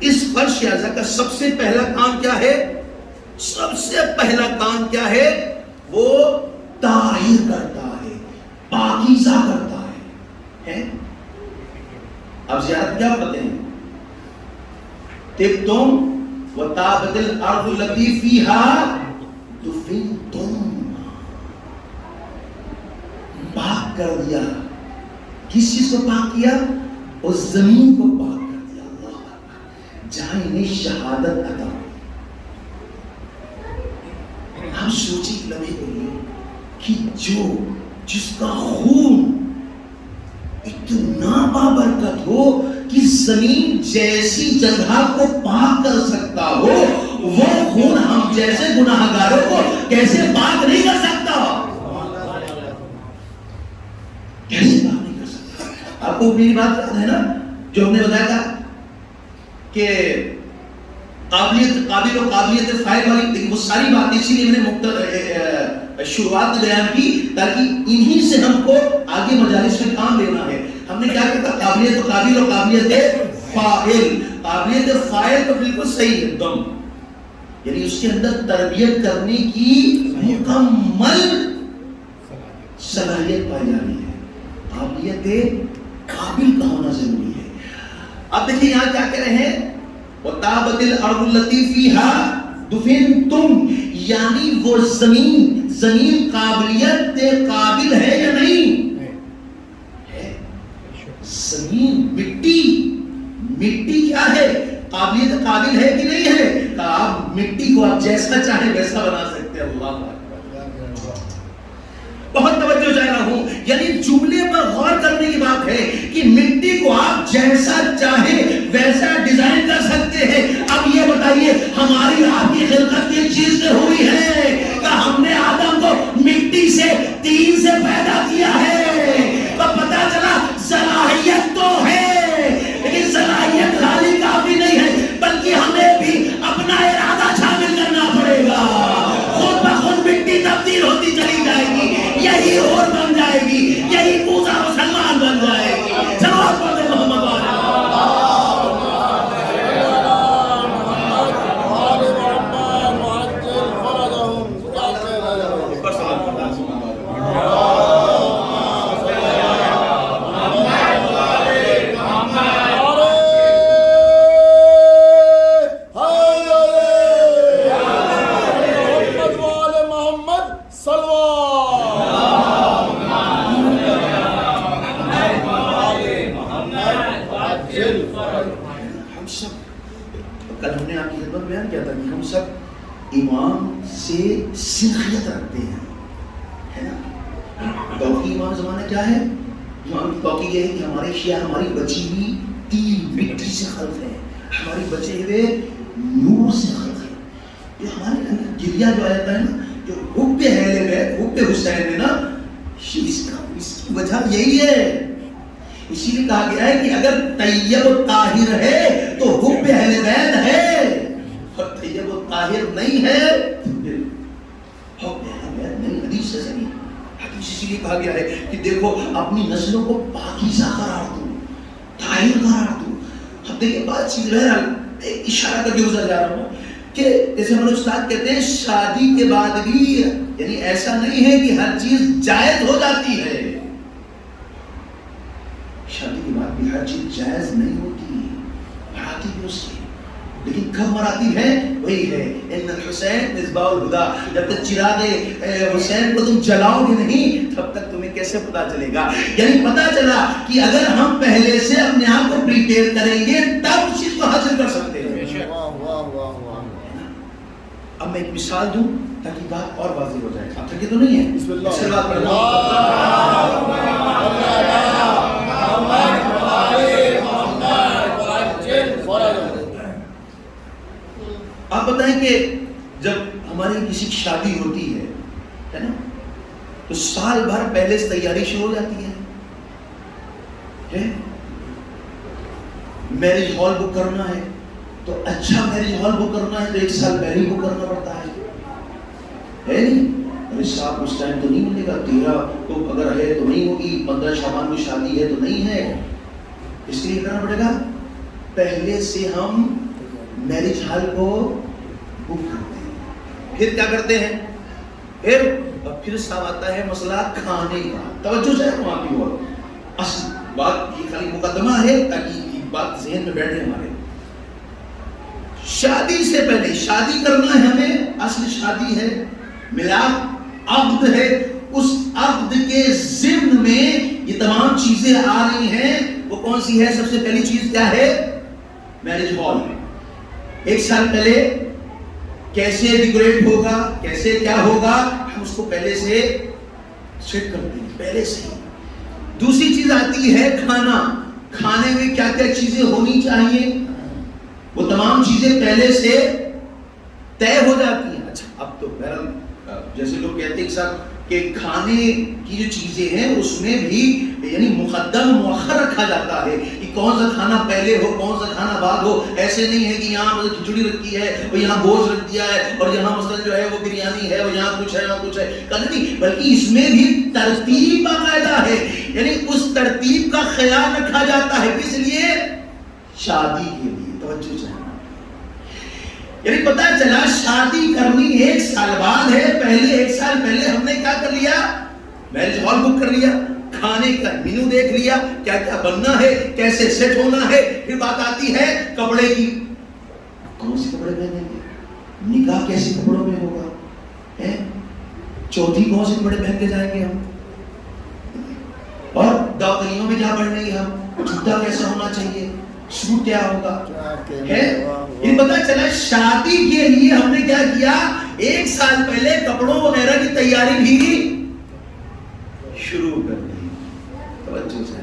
Speaker 1: اس فرش اعضا کا سب سے پہلا کام کیا ہے؟ سب سے پہلا کام کیا ہے؟ وہ طاہر کرتا ہے، پاکیزہ کرتا ہے. اب زیارت کیا پڑھتے ہیں؟ تم وَتَابَتِ الْأَرْضُ الَّتِي فِيهَا دُفِنْتُمْ. پاک کر دیا. کس چیز کو پاک کیا؟ اس زمین کو پاک کر دیا. اللہ جہاں انہیں شہادت عطا. ہم سوچی لمحے کے لیے کہ جس کا خون اتنا بابرکت ہو کہ زمین جیسی جگہ کو پاک کر سکتا ہو، وہ خون ہم جیسے گناہگاروں کو کیسے پاک نہیں کر سکتا؟ کیسے پاک نہیں کر سکتا؟ آپ کو میری بات یاد ہے نا جو ہم نے بتایا تھا کہ قابل و قابلیت فائل والی وہ ساری باتیں اسی لیے میں نے شروعات میں بیان کی تاکہ انہی سے ہم کو آگے مجالس میں کام لینا ہے. ہم نے کیا کہا؟ قابلیت و قابل و قابلیت فائل. قابلیت فائل تو بالکل صحیح ہے دم، یعنی اس کے اندر تربیت کرنے کی مکمل صلاحیت پائی جانی ہے. قابلیت قابل کا ہونا ضروری ہے. اب دیکھیں یہاں کیا کہہ رہے ہیں؟ وَتَابَتِ الْأَرْضُ الَّتِي فِيهَا دُفِنْتُمْ، یعنی وہ زمین قابلیت قابل ہے یا نہیں ہے؟ زمین مٹی کیا ہے؟ قابلیت قابل ہے کہ نہیں ہے؟ کہ آپ مٹی کو آپ جیسا چاہیں ویسا بنا سکتے ہیں. اللہ بہت توجہ چاہ رہا ہوں، یعنی جملے پر غور کرنے کی بات ہے کہ مٹی کو آپ جیسا چاہیں ویسا ڈیزائن کر سکتے ہیں. اب یہ بتائیے ہماری آپ کی خلقت کس چیز سے ہوئی ہے؟ کہ ہم نے آدم کو مٹی سے تین سے پیدا کیا ہے. تو پتا چلا صلاحیت تو ہے، لیکن صلاحیت خالی کافی نہیں ہے، بلکہ ہمیں بھی اپنا ارادہ شامل کرنا پڑے گا. خود بخود مٹی تبدیل ہوتی چلی جائے گی، یہی اور بن جائے گی، یہی موسیٰ و سلمان بن جائے گی. چلو پڑھیں محمد امام سے سنخیت رکھتے ہیں، ہے نا؟ توقی امام زمانہ کیا ہے؟ امام کی توقی یہ ہے کہ ہمارے شیعہ ہماری بچی ہوئی تین مٹی سے خلق ہے، ہماری بچے ہوئے نور سے خلق ہے. یہ ہمارے اندر گریہ جو آتا ہے نا، جو حب اہل بیت حب حسین ہے نا، اس کی وجہ یہی ہے. اسی لیے کہا گیا ہے کہ اگر طیب و طاہر ہے تو حب اہل بیت ہے، اور طیب و طاہر نہیں ہے حب اہل بیت نہیں. حدیث سے صحیح، حدیث اسی لیے کہا گیا ہے کہ دیکھو اپنی نسلوں کو پاکیزہ قرار دو، طاہر قرار دو. اب دیکھیں بات چیز بہرحال ایک اشارہ کر کے گزر جا رہا ہوں کہ جیسے ہمارے استاد کہتے ہیں شادی کے بعد بھی یعنی ایسا نہیں ہے کہ ہر چیز جائز ہو جاتی ہے. شادی کے بعد بھی ہر چیز جائز نہیں ہوتی، مراتب بھی اس کی، لیکن کب مراتب ہے؟ وہی ہے ان الحسین مصباح الہدی. جب تک چراغ حسین کو تم جلاؤ گے نہیں تب تک تمہیں کیسے پتا چلے گا؟ یعنی پتا چلا کہ اگر ہم پہلے سے اپنے آپ کو پریپیئر کریں گے تب اس چیز کو حاصل کر سکتے ہیں. اب میں ایک مثال دوں تاکہ بات اور واضح ہو جائے. آپ تھکے تو نہیں ہیں؟ بسم اللہ. آپ بتائیں کہ جب ہماری کسی کی شادی ہوتی ہے نا، تو سال بھر پہلے سے تیاری شروع ہو جاتی ہے. میرج ہال بک کرنا ہے تو اچھا میرج ہال بک کرنا ہے تو 1 سال پہلے ہی بک کرنا پڑتا ہے نہیں؟ ارے صاحب اس ٹائم تو نہیں ملے گا، 13 تو اگر ہے تو نہیں ہوگی، 15 شعبان کو شادی ہے تو نہیں ہے. اس لیے کرنا پڑے گا پہلے سے ہم میرج ہال کو بک کرتے ہیں. پھر کیا کرتے ہیں؟ پھر سب آتا ہے مسئلہ کھانے کا. توجہ چاہے وہاں کی اور اصل بات یہ خالی مقدمہ ہے تاکہ یہ بات ذہن میں بیٹھے ہمارے. شادی سے پہلے شادی کرنا ہے ہمیں، اصل شادی ہے، ملاپ عقد ہے. اس عقد کے ضمن میں یہ تمام چیزیں آ رہی ہیں. وہ کون سی ہے؟ سب سے پہلی چیز کیا ہے؟ Marriage hall. 1 سال پہلے کیسے ڈیکوریٹ ہوگا، کیسے کیا ہوگا، ہم اس کو پہلے سے سیٹ کرتے ہیں پہلے سے ہی. دوسری چیز آتی ہے کھانا. کھانے میں کیا کیا چیزیں ہونی چاہیے، وہ تمام چیزیں پہلے سے طے ہو جاتی ہیں. اچھا اب تو بہرحال جیسے لوگ کہتے ہیں کہ کھانے کی جو چیزیں ہیں اس میں بھی یعنی مقدم مؤخر رکھا جاتا ہے کہ کون سا کھانا پہلے ہو کون سا کھانا بعد ہو. ایسے نہیں ہے کہ یہاں کھچڑی رکھی ہے اور یہاں گوشت رکھ دیا ہے اور یہاں مثلا جو ہے وہ بریانی ہے اور یہاں کچھ ہے وہاں کچھ ہے. نہیں، بلکہ اس میں بھی ترتیب باقاعدہ ہے. یعنی اس ترتیب کا خیال رکھا جاتا ہے. کس لیے؟ شادی کے لیے. توجہ چاہیے. یعنی پتا چلا شادی کرنی 1 سال بعد ہے. پہلے 1 سال پہلے ہم نے کیا کر لیا؟ میرج ہال بک کر لیا، کھانے کا مینو دیکھ لیا، کیا کیا بننا ہے، کیسے سیٹ ہونا ہے. پھر بات آتی ہے کپڑے کی. کون سے کپڑے پہنیں گے، نکاح کیسے کپڑوں میں ہوگا، چوتھی کون سے کپڑے پہن کے جائیں گے ہم، اور داخلیوں میں کیا پڑھنے گے ہم، جوتا کیسا ہونا چاہیے، سوٹ کیا ہوگا ہے. یہ پتا چلا شادی کے لیے ہم نے کیا کیا، 1 سال پہلے کپڑوں وغیرہ کی تیاری بھی شروع کر دی. توجہ سے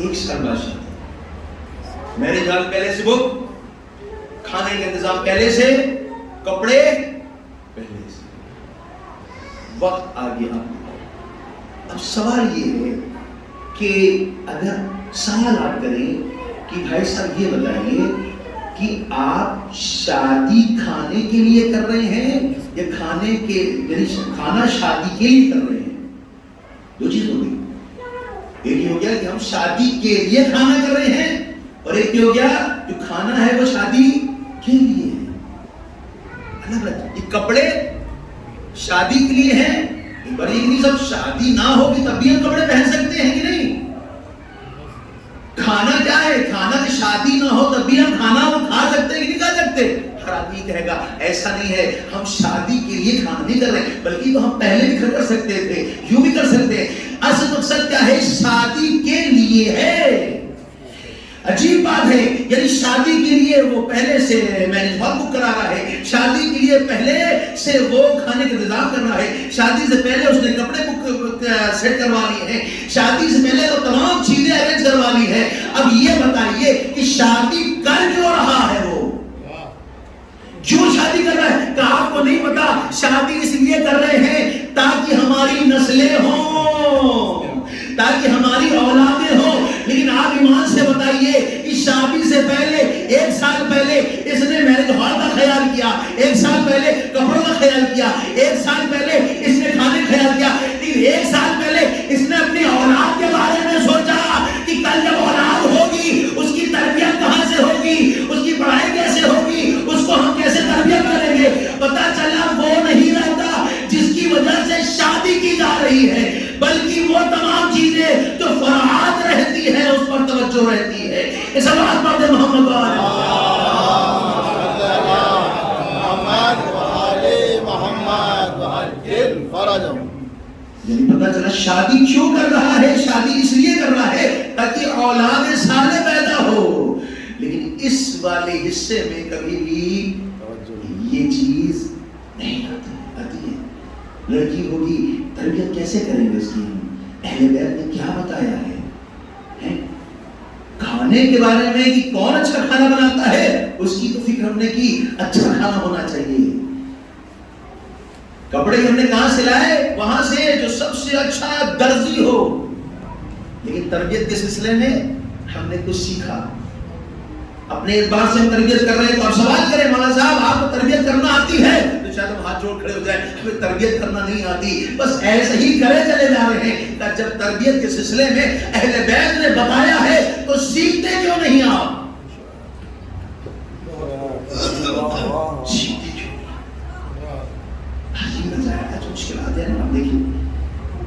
Speaker 1: 1 سال بعد شادی. میرج ہال پہلے سے بک، کھانے کا انتظام پہلے سے، کپڑے پہلے سے. وقت آ گیا. اب سوال یہ ہے کہ اگر سوال آپ کریں کہ بھائی صاحب یہ بتائیے کہ آپ شادی کھانے کے لیے کر رہے ہیں یا کھانے کے یعنی کھانا شادی کے لیے کر رہے ہیں؟ 2 چیز ہو گئی. ایک یہ ہو گیا کہ ہم شادی کے لیے کھانا کر رہے ہیں اور ایک یہ ہو گیا جو کھانا ہے وہ شادی کے لیے ہے. الگ الگ. یہ کپڑے شادی کے لیے ہیں. بڑی نہیں سب شادی نہ ہوگی تب بھی ہم کپڑے پہن سکتے ہیں کہ نہیں؟ کھانا کیا ہے؟ کھانا کہ شادی نہ ہو تب بھی ہم کھانا وہ کھا سکتے ہیں کہ نہیں کھا سکتے؟ ہر آدمی کہے گا ایسا نہیں ہے ہم شادی کے لیے کھانا نہیں کر رہے بلکہ تو ہم پہلے بھی کر سکتے تھے، یوں بھی کر سکتے ہیں. اصل مقصد کیا ہے؟ شادی کے لیے ہے. عجیب بات ہے، یعنی شادی کے لیے وہ پہلے سے میرج ہال بک کرا رہا ہے، شادی کے لیے پہلے سے وہ کھانے کا انتظام کر رہا ہے، شادی سے پہلے اس نے کپڑے بک سیٹ کروا لیے ہیں، شادی سے پہلے وہ تمام چیزیں ارینج کروا لی ہے. اب یہ بتائیے کہ شادی کر کیوں رہا ہے؟ وہ کیوں شادی کر رہا ہے؟ کہ آپ کو نہیں پتا شادی اس لیے کر رہے ہیں تاکہ ہماری نسلیں ہوں، تاکہ ہماری اولادیں ہوں. لیکن آپ ایمان سے بتائیے کہ شادی سے پہلے 1 سال پہلے اس نے میرج ہال کا خیال کیا، 1 سال پہلے کپڑوں کا خیال کیا، 1 سال پہلے اس نے کھانے کا خیال کیا، لیکن 1 سال پہلے اس نے اپنی اولاد کے بارے میں سوچا کہ کل جب اولاد ہوگی اس کی تربیت کہاں سے ہوگی، اس کی پڑھائی کیسے ہوگی، اس کو ہم کیسے تربیت کریں گے. پتا چلا وہ نہیں رہتا جس کی وجہ سے شادی کی جا رہی ہے، بلکہ وہ تمام چیزیں جو فراعات رہتی ہے اس پر توجہ رہتی ہے. اس بات پر محمد یعنی پتا چلا شادی کیوں کر رہا ہے؟ شادی اس لیے کر رہا ہے تاکہ اولاد صالح پیدا ہو. لیکن اس والے حصے میں کبھی بھی یہ چیز نہیں آتی ہے. لڑکی ہوگی تربیت کیسے کریں گے اس کی؟ اہل بیت نے کیا بتایا ہے؟ کھانے کے بارے میں کہ کون اچھا کھانا بناتا ہے اس کی تو فکر ہم نے کی، اچھا کھانا ہونا چاہیے. کپڑے ہم نے کہاں سے لائے؟ وہاں سے جو سب سے اچھا درزی ہو. لیکن تربیت کے سلسلے میں ہم نے کچھ سیکھا. اپنے اعتبار سے ہم تربیت کر رہے ہیں تو آپ سوال کریں مولانا صاحب آپ کو تربیت کرنا آتی ہے؟ تو شاید ہم ہاتھ جوڑ کھڑے ہو جائیں ہمیں تربیت کرنا نہیں آتی. بس ایسے ہی کرے چلے جا رہے ہیں کہ جب تربیت کے سلسلے میں اہل بیت نے بتایا ہے تو سیکھتے کیوں نہیں آپ؟ سیکھتے کیوں نہیں؟ جو مشکلات ہیں نا دیکھیں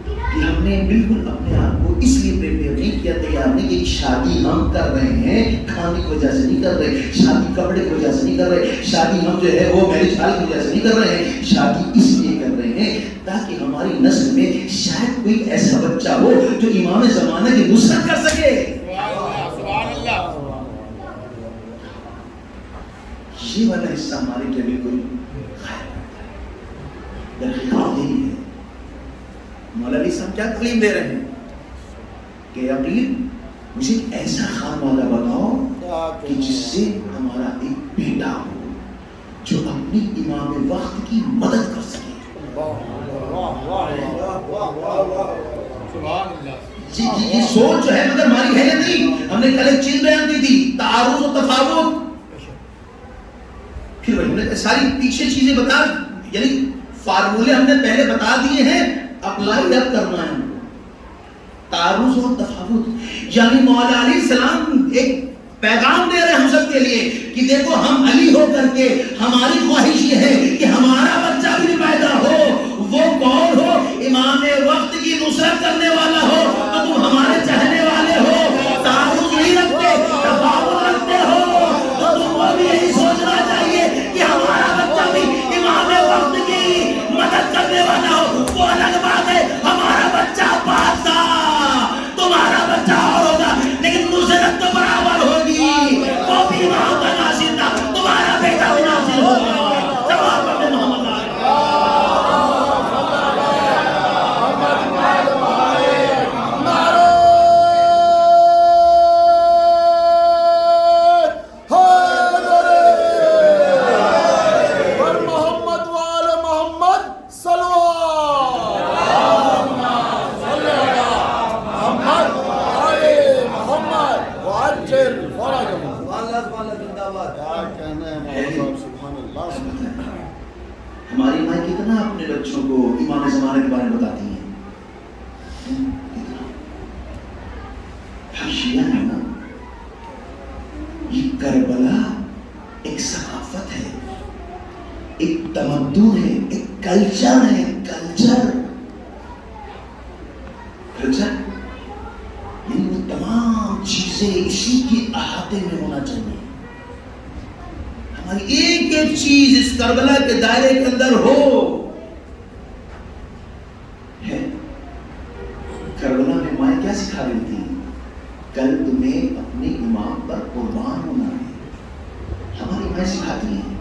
Speaker 1: کہ ہم نے بالکل اپنے آپ کو اس لیے پریپیئر نہیں کیا تیار نہیں کہ شادی ہم کر رہے ہیں کھانے کی وجہ سے نہیں کر رہے, شادی کپڑے کی وجہ سے نہیں کر رہے, شادی ہم جو ہے وہ میرج ہال کی وجہ سے نہیں کر رہے ہیں, شادی اس لیے کر رہے ہیں تاکہ ہماری نسل میں شاید کوئی ایسا بچہ ہو جو امام زمانہ کی نصرت کر سکے. یہ والا حصہ ہماری ٹیبل کو یہی ہے. مولا علی صاحب کیا تعلیم دے رہے ہیں کہ عقیل مجھے ایک ایسا خانوادہ بتاؤ کہ جس سے ہمارا ایک بیٹا ہو جو اپنی امام وقت کی مدد کر سکے. یہ سوچ جو ہے مگر ہماری ہے نہیں. ہم نے کل ایک چیز بیان کی تھی تعارض و تفاوت, پھر ہم نے ساری پیچھے چیزیں بتا یعنی فارمولے ہم نے پہلے بتا دیے ہیں, اپلائی اب کرنا ہے. تعارض اور تفاوت یعنی مولا علیہ السلام ایک پیغام دے رہے ہیں ہم سب کے لیے کہ دیکھو ہم علی ہو کر کے ہماری خواہش یہ ہے کہ ہمارا بچہ بھی پیدا ہو وہ کون ہو, امام وقت کی نصرت کرنے والا ہو. تو تم ہمارے چاہنے والے ہو, تعارض نہیں رکھتے, تفاوت رکھتے ہو, تو تم کو بھی یہی سوچنا چاہیے کہ ہمارا بچہ بھی امام وقت کی مدد کرنے والا ہو. وہ الگ بات ہے ہمارا بچہ پاک تھا, تمہارا بچہ اور ہوگا لیکن نصرت تو برابر ہوگی. وہ بھی امام کا ناصر تھا, تمہارا بیٹا بھی ناصر ہوگا. جواب پڑھتے محمد ہماری ماں کتنا اپنے بچوں کو امام زمانہ کے بارے میں بتاتی ہیں. حاشیہ ہے نا, یہ کربلا ایک ثقافت ہے, ایک تمدن ہے, ایک کلچر ہے. کلچر یعنی وہ تمام چیزیں اسی کے احاطے میں ہونا چاہیے. ہماری ایک ایک چیز اس کربلا کے دائرے کے اندر ہو. کربلا میں مائیں کیا سکھا رہی تھی؟ کل تمہیں اپنے امام پر قربان ہونا ہے. ہماری مائیں سکھاتی ہیں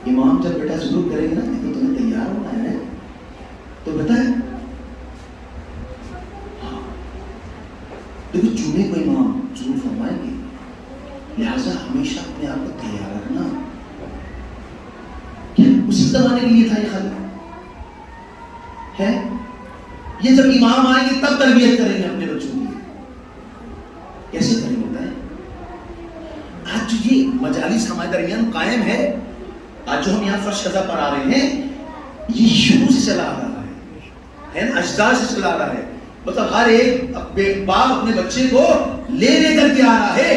Speaker 1: امام جب بیٹا ظلم کرے گا نا تو تمہیں تیار ہونا ہے. تو بتائیں دیکھو چونے کو امام ظلم فرمائیں گے, لہذا ہمیشہ اپنے آپ کو تیار رکھنا. اسی زمانے کے لیے تھا یہ خالی ہے. یہ جب امام آئیں گے تب تربیت کریں گے اپنے بچوں کی. کیسے کریں گے بتائیں؟ آج جو یہ مجالس ہمارے درمیان قائم ہے, آج جو ہم یہاں فرش خزہ پر آ رہے ہیں, یہ شروع سے چلا آ رہا ہے نا, اجداد سے چلا آ رہا ہے. مطلب ہر ایک باپ اپنے بچے کو لے کر کے آ رہا ہے.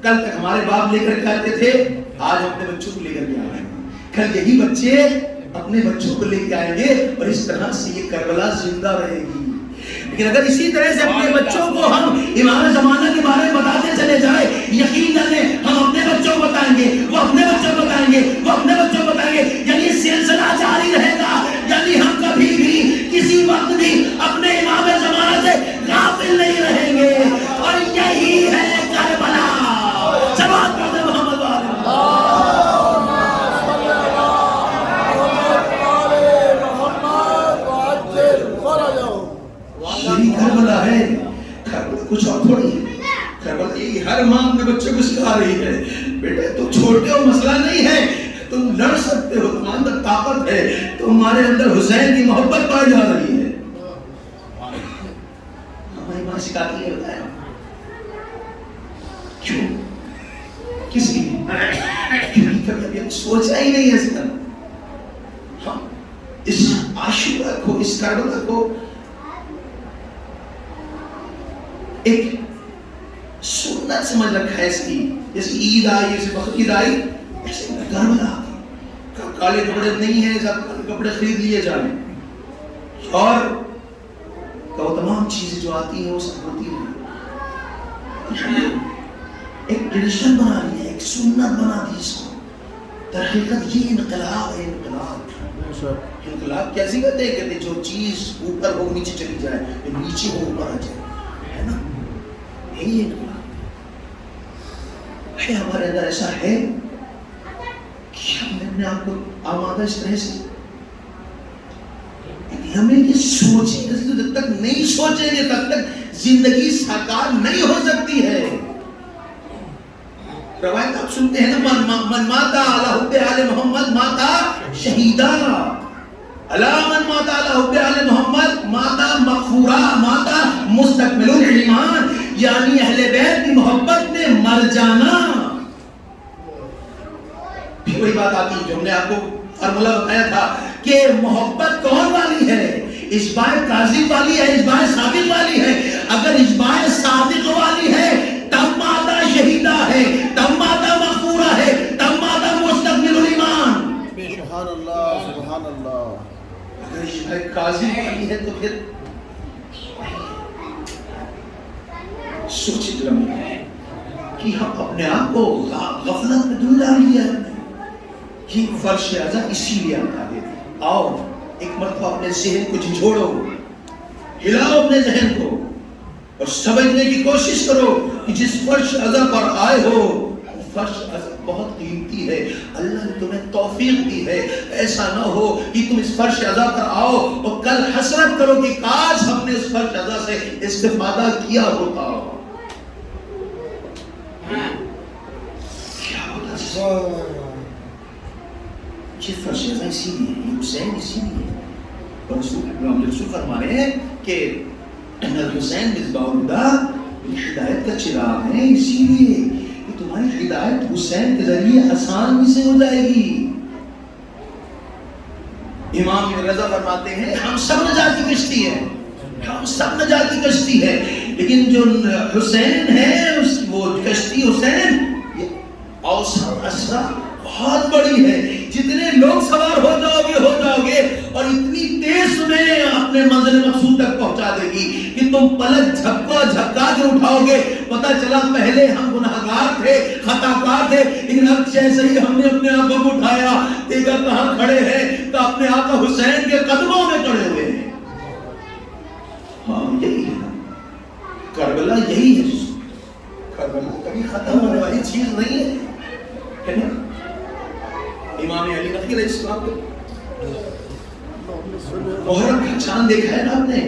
Speaker 1: کل تک ہمارے باپ لے کر کے آتے تھے, آج اپنے بچوں کو لے کر کے آ رہے ہیں. کل یہی بچے اپنے بچوں کو لے کے آئیں گے اور اس طرح سے یہ کربلا زندہ رہے گی. لیکن اگر اسی طرح سے اپنے بچوں کو ہم امام زمانہ کے بارے میں بتاتے چلے جائیں, یقین جانیں ہم اپنے بچوں کو بتائیں گے, وہ اپنے بچوں کو بتائیں گے, وہ اپنے بچوں کو بتائیں گے, یعنی سلسلہ جاری رہے گا. یعنی ہم کبھی بھی کسی وقت بھی اپنے امام زمانہ سے غافل نہیں رہیں گے. اور یہی ہے کربلا. جواب کرتے محمد یہی کربلا ہے. کربلا کچھ اور تھوڑی ہے. کربلا یہی ہر ماں اپنے بچے کو سکھا رہی ہے, بیٹے تم چھوٹے ہو, مسئلہ نہیں ہے, تم لڑ سکتے ہو, تمہارے تمہارے اندر طاقت ہے، تمہارے اندر حسین کی محبت پائی جا رہی ہے. ہماری ماں سکھاتی ہے، بتایا کیوں؟ کس لیے؟ کیونکہ کبھی ہم سوچا ہی نہیں ہے اس طرح. ہم اس عاشورہ کو، اس کربلا کو ایک سنت سمجھ رکھا ہے اس کی. جیسے عید آئی، جیسے بقرعید آئی، ایسے کربلا کالے کپڑے نہیں ہیں، سب کالے کپڑے خرید لیے جائیں، اور وہ تمام چیزیں جو آتی ہیں وہ سب ہوتی ہیں. ایک ٹریڈیشن بنا لیا، ایک سنت بنا دی اس کو. در حقیقت یہ انقلاب ہے. انقلاب کیسے کہتے ہیں؟ کہتے جو چیز اوپر ہو نیچے چلی جائے، جو نیچے ہو اوپر آ جائے، ہے نا؟ یہی انقلاب ہے. ہمارے اندر ایسا ہے کہ ہم نے اپنے آپ کو آمادہ اس طرح سے، ہمیں یہ سوچیں، جب تک نہیں سوچیں گے تب تک زندگی ساکار نہیں ہو سکتی ہے. روایت آپ سنتے ہیں نا، من ماتا علی حب آل محمد ماتا شہیدا، الا من ماتا علی حب آل محمد ماتا مغفورا، ماتا مستکمل الایمان، یعنی اہل بیت کی محبت میں مر جانا. پھر وہی بات آتی ہے جو ہم نے آپ کو فارمولا بتایا تھا کہ محبت کون والی ہے؟ اشباع کاذب والی ہے، اشباع صادق والی ہے. اگر اشباع صادق والی ہے تب ماتا شہیدہ ہے، تب ماتا مغفورہ ہے، تب ماتا مستقبل الایمان.
Speaker 2: سبحان اللہ، سبحان اللہ.
Speaker 1: اگر اشباع کاذب والی ہے تو پھر سوچ رہے ہیں کہ ہم اپنے آپ کو غفلت میں ڈال ڈال لیا ہے. یہ فرش ازا اسی لیے آتا ہے. آؤ ایک مرتبہ اپنے ذہن کو جھنجھوڑو، ہلاؤ اپنے ذہن کو اور سمجھنے کی کوشش کرو کہ جس فرش ازا پر آئے ہو وہ فرش ازا بہت قیمتی ہے. اللہ نے تمہیں توفیق دی ہے. ایسا نہ ہو کہ تم اس فرش ازا پر آؤ اور کل حسرت کرو کہ کاش ہم نے اس فرش ازا سے استفادہ کیا ہوتا. کیا ہوتا یہ فرش ازا اسی لیے، یہ حسین اسی لیے. اور رسول فرما رہے ہیں کہ الحسین مصباح الہدی، ہدایت کا چراغ ہے. اسی لیے کہ تمہاری ہدایت حسین کے ذریعے آسان بھی سے ہو جائے گی. امام ابن رضا فرماتے ہیں ہم سب نجات کی کشتی ہے، ہم سب نجات کی کشتی ہے، لیکن جو حسین ہے وہ کشتی حسین یہ اوسط اسرا بہت بڑی ہے. جتنے لوگ سوار ہو جاؤ گے اور اتنی تیز تمہیں اپنے منزل مقصود تک پہنچا دے گی کہ تم پلک جھپکا کے اٹھاؤ گے. پتہ چلا پہلے ہم گناہگار تھے، خطا کار تھے، لیکن اب جیسے ہی ہم نے اپنے آپ کو اٹھایا دیکھا کہاں کھڑے ہیں تو اپنے آقا حسین کے قدموں میں کھڑے ہوئے ہیں. ہاں یہی ہے کربلا، یہی ہے. کربلا کبھی ختم ہونے والی چیز نہیں ہے نا. امام علی نقی علیہ السلام کو محرم کا چاند دیکھا ہے نا آپ نے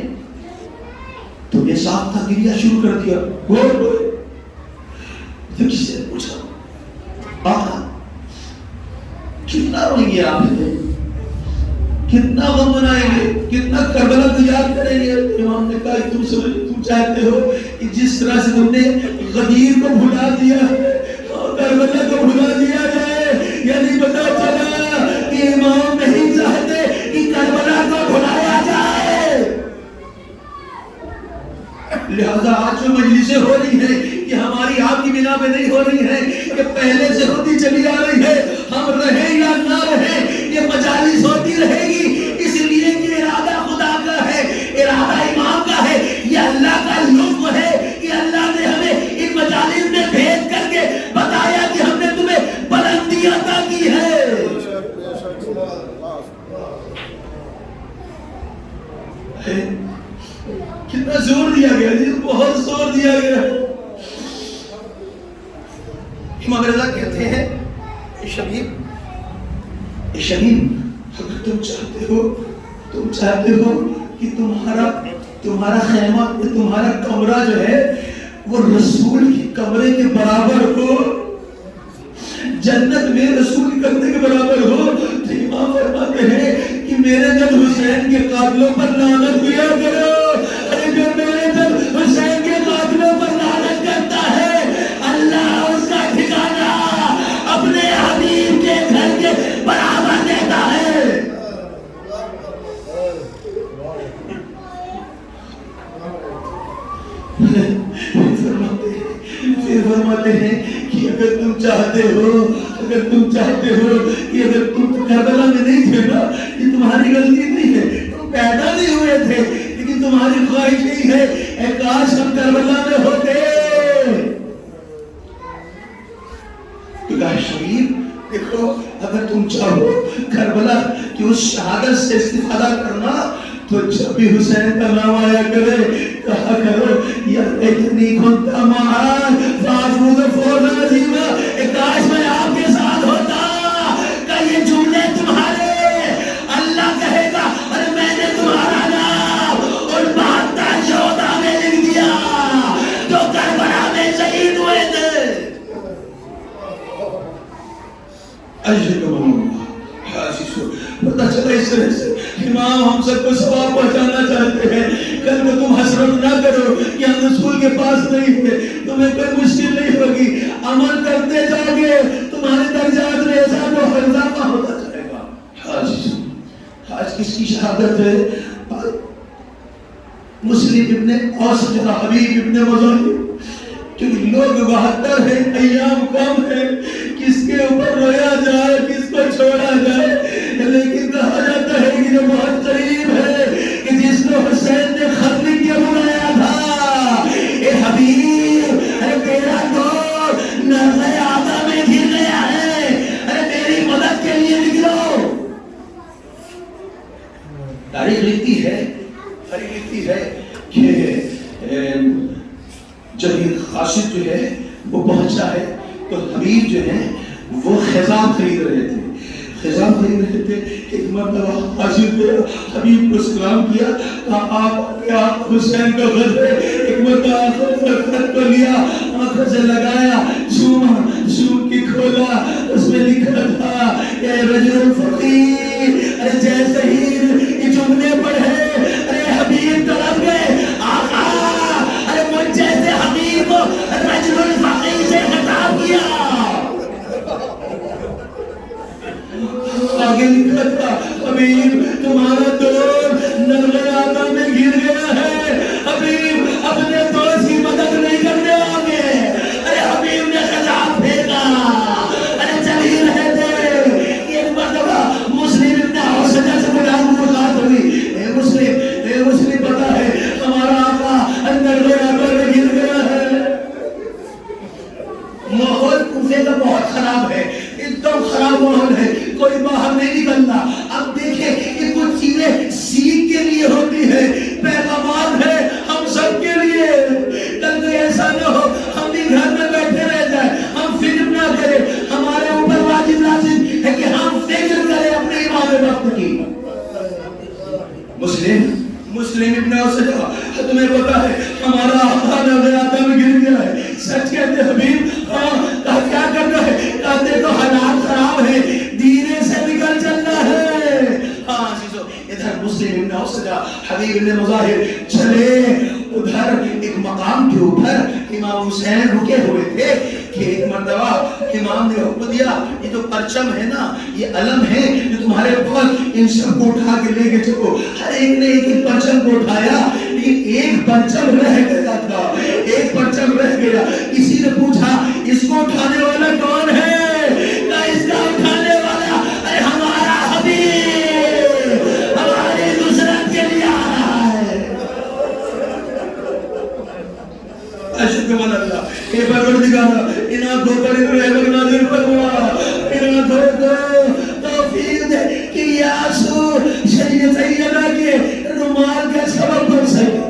Speaker 1: تو یہ صاحب تھا گریا شروع کر دیا. تو کسی سے پوچھا آقا کتنا روئیں گے آپ نے، کتنا غم منائیں گے، کتنا کربلا کو یاد کریں گے؟ امام نے کہا تم چاہتے ہو کہ جس طرح سے تم نے غدیر کو بھلا دیا اور کربلا کو بھلا دیا جائے. یعنی پتہ چلا کہ امام نہیں چاہتے کہ کربلا کو بھلایا جائے. لہذا آج جو مجلسیں ہو رہی ہیں یہ ہماری آپ کی بنا پہ نہیں ہو رہی ہے، کہ پہلے سے ہوتی چلی آ رہی ہے. ہم رہیں یا نہ رہیں یہ مجالس ہوتی رہے گی، اس لیے کہ ارادہ خدا کا ہے، ارادہ امام کا ہے. یہ اللہ کا لطف ہے کہ اللہ نے ہمیں ان مجالس میں بھیج کر کے بتایا کہ ہم نے تمہیں بلندی عطا کی ہے. کتنا زور دیا گیا جی، بہت زور دیا گیا. امام رضا کہتے ہیں شبیب اگر تم چاہتے ہو کہ تمہارا خیمہ، تمہارا کمرہ جو ہے وہ رسول کے کمرے کے برابر ہو، جنت میں رسول کے کمرے کے برابر ہو، تو امام فرماتے ہیں کہ میرے دل حسین کے قاتلوں پر لعنت دیا کرو. ارے جو میرے دل حسین کے قاتلوں پر لعنت کرتا ہے اللہ اس کا ٹھکانہ اپنے حبیب کے گھر کے برابر دیتا ہے. پھر فرماتے ہیں کہ اگر تم چاہتے ہو کہ اگر تم کربلا میں نہیں تھے نا، یہ تمہاری غلطی نہیں ہے، تم پیدا نہیں ہوئے تھے، لیکن تمہاری خواہش نہیں ہے اے کاش ہم کربلا میں ہوتے. شریف دیکھو، اگر تم چاہو کربلا کی اس شہادت سے استفادہ کرنا تو جب بھی حسین کا نام آیا کرے کہا کرو یا اتنی کنت معاذ فافوز فوزا عظیما، کاش میں آپ کے ساتھ ہوتا. کہ یہ جملے تمہارے اللہ کہے گا اور میں نے تمہارا نام ان 72 شہداء میں لکھ دیا جو کربلا میں شہید ہوئے تھے. پتہ چلا اس طرح سے امام ہم سب کو ثواب پہنچانا چاہتے ہیں. کل کو تم حسرت نہ کرو کہ ہم رسول کے پاس نہیں تھے، تمہیں کوئی مشکل نہیں ہوگی، عمل کرتے جاؤ گے تمہارے درجات میں ایسا تو اضافہ ہوتا جائے گا. آج کس کی شہادت ہے؟ مسلم ابن اوس کا حبیب ابن مظاہر. کیونکہ لوگ 72 ہیں، ایام کم ہے، کس کے اوپر رویا جائے کس کو چھوڑا جائے، لیکن کہا جاتا ہے کہ جو بہت قریب ہے کہ جس کو حسین نے خط لکھ کے بلایا تھا، اے حبیب ارے تیرا دور نظر آدھا میں گر گیا ہے، ارے میری مدد کے لیے نکلو. تاریخ لکھتی ہے کہ جب یہ قاصد جو ہے وہ پہنچا ہے تو حبیب جو ہے وہ خزام خرید رہے تھے. ایک مرتبہ قاصد نے حبیب کو سلام کیا، کہا آپ حسین کا خط ہے. ایک مرتبہ خط کو لیا، آنکھوں سے لگایا، چوم کے کھولا، اس میں لکھا تھا اے رجل الفقیر. ارے جیسے ہی یہ جملے پڑھے ارے حبیب طرف گئے، آقا ارے مجھ جیسے حبیب کو رجل الفقیر سے خطاب کیا. آگے لکھا تھا حبیب تمہارا دور نظر آتا میں گر گیا ہے، حبیب اپنے دوست کی مدد نہیں کرنے آگے. ارے حبیب نے خطاب پھینکا، ارے چل ہی رہے تھے. ایک مرتبہ مسلم ابن اوسجہ سے ملاقات ہوئی. اے مسلم پتا ہے ہمارا آقا اندر میں گر گیا ہے. ماحول کوفے کا بہت خراب ہے، ایک دم خراب ماحول ہے، کوئی باہر نہیں نکلتا. اب دیکھیں کہ کچھ چیزیں سیکھ کے لیے ہوتی ہے، پیغامات ہے ہم سب کے لیے. کل تو ایسا نہ ہو ہم بھی گھر میں بیٹھے رہ جائیں، ہم فکر نہ کریں. ہمارے اوپر واجب لازم ہے کہ ہم فکر کریں اپنے امام وقت کی. مسلم ابن اوسجہ تمہیں پتا ہے ہمارا آقا نظر آتا میں گر گیا ہے. سچ کہتے حبیب؟ ہاں. کیا کرنا ہے؟ کہتے تو حالات خراب ہے، دینے سے نکل چلنا ہے. ہاں عزیزو، ادھر مسلم ابن اوسجہ حبیب ابن مظاہر چلے. ادھر ایک مقام کے اوپر امام حسین رکے ہوئے تھے کہ ایک مرتبہ امام نے حکم دیا یہ جو پرچم ہے نا، یہ علم ہے جو تمہارے پاس، ان سب کو اٹھا کے لے کے چلو. ہر ایک نے ایک پرچم کو اٹھایا، لیکن ایک پرچم رہ گیا تھا، ایک پرچم رہ گیا. کسی نے پوچھا اس کو اٹھانے والا کون ہے؟ کہا اس کا اٹھانے والا ارے ہمارا حبیب ہماری نصرت کے لیے آ رہا ہے. شکر اللہ اے پروردگار ان آنکھوں پر رحمت نازل فرما، ان آنکھوں کو توفیق دے کہ یاسو سیدنا کے رومال کا سبب بن سکے.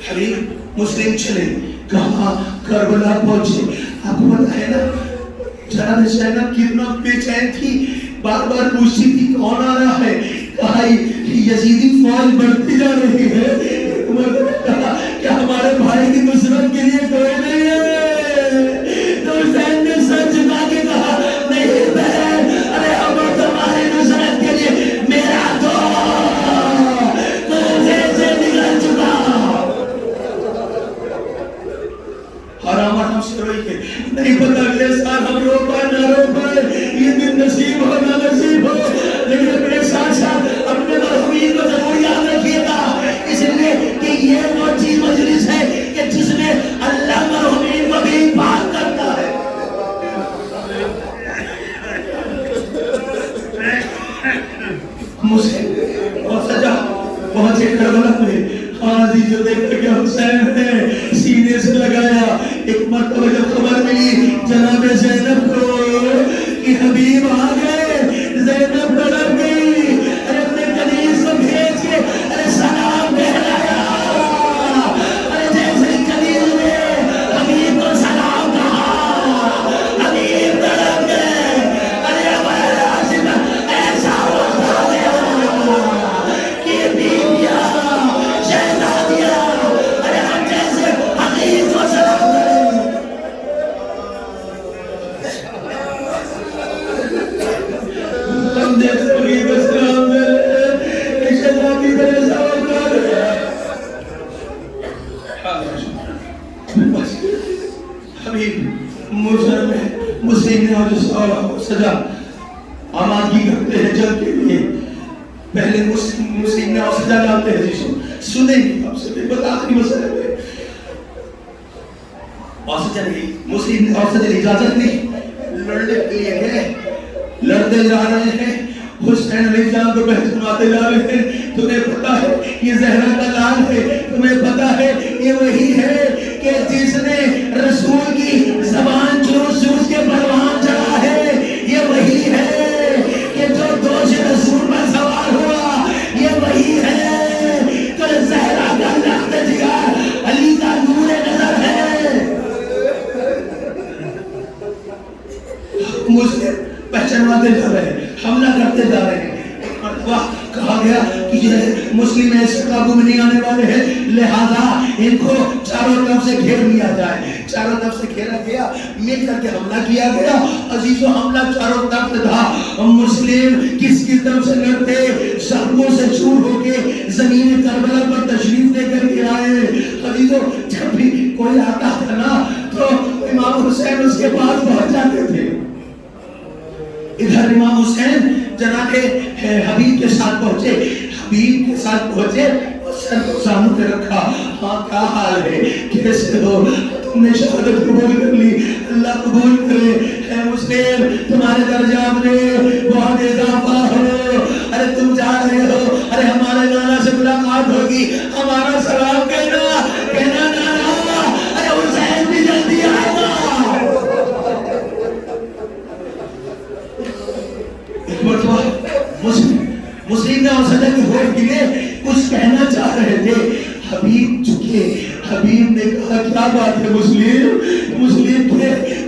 Speaker 1: حبیب مسلم چلے، کہاں کربلا پہنچے. آپ کو پتا ہے نا جناب زینب کتنا بے چین تھی، بار بار پوچھتی تھی کون آ رہا ہے. کہا یزیدی فوج بڑھتی جا رہی ہے. کہا کہ ہمارے بھائی کی نصرت کے لیے کوئی نہیں ہے. تو حسین نے سر جھکا کے کہا نہیں بہن مسلم اور سجا پہنچے کربلا میں. حاضی جو دیکھا کہ حسین ہے سینے سے لگایا. ایک مرتبہ جب خبر ملی جناب زینب کو کہ حبیب آ گئے, زینب تڑپ گئی. ارے اپنے کنیز کو بھیج کے ارے سلام کہلایا. ارے جیسے کنیز نے حبیب کو سلام کہا, حبیب تڑپ گئے. ارے ہمارا عاشق ایسا ہوتا گیا کہ بیویاں شہزادیاں ارے ہم جیسے حبیب کو سلام کریں. ہم جیسے حبیب کو سلام کریں. شہزادی میرے سلام کریں. حبیب مسلم نے اور سجا آمادگی کرتے ہیں جنگ کے لیے. پہلے مسلم نے اور سجا لاتے ہیں جی سنیں گے آپ سے بات آخری مسئلے میں. اور سجا نے مسلم نے اور سجا نے اجازت نہیں, لڑنے کے لیے گئے, لڑتے جا رہے ہیں. حسین علیہ السلام کو پہچانتے جا رہے ہیں. تمہیں پتا ہے یہ زہرا کا لال ہے, تمہیں پتا ہے یہ وہی ہے کہ جس نے رسول کی زبان چوس چوس کے پروان چڑھا ہے. یہ وہی ہے کہ جو دوش رسول پر سوار ہوا. یہ وہی ہے کہ زہرا کا لخت جگر علی کا نور نظر ہے. مسلم پہچانواتے جا رہے ہیں, حملہ کرتے جا رہے ہیں. ایک مرتبہ کہا گیا کہ یہ مسلم ایسے قابو میں نہیں آنے والے ہیں, لہذا ان کو چاروں طرف سے گھیر لیا جائے. چاروں طرف سے گھیرا گیا, مل کر کے حملہ کیا گیا. عزیزو حملہ چاروں طرف سے تھا. مسلم کس کی طرف سے لڑتے, شرموں سے چور ہو کے زمین کربلا پر تشریف لے کر کے آئے. عزیزو جب بھی کوئی آتا تھا نا تو امام حسین اس کے پاس پہنچ جاتے تھے. ادھر امام حسین جناب حبیب کے ساتھ پہنچے. حبیب کے ساتھ پہنچے اور سر کو سامنے پہ رکھا. ہاں کیا حال ہے, کیسے ہو, تم نے شہادت قبول کر لی, اللہ قبول کرے. اے مسلم تمہارے درجات میں بہت اضافہ ہو. ارے تم جا رہے ہو, ارے ہمارے نانا سے ملاقات ہوگی, ہمارا سلام کہنا, کہنا نانا ارے حسین بھی جلدی آئے گا. مسلم نے اور سجا کے ہوٹ کے لیے کچھ کہنا چاہ رہے تھے. حبیب چکے, حبیب نے کہا کیا بات ہے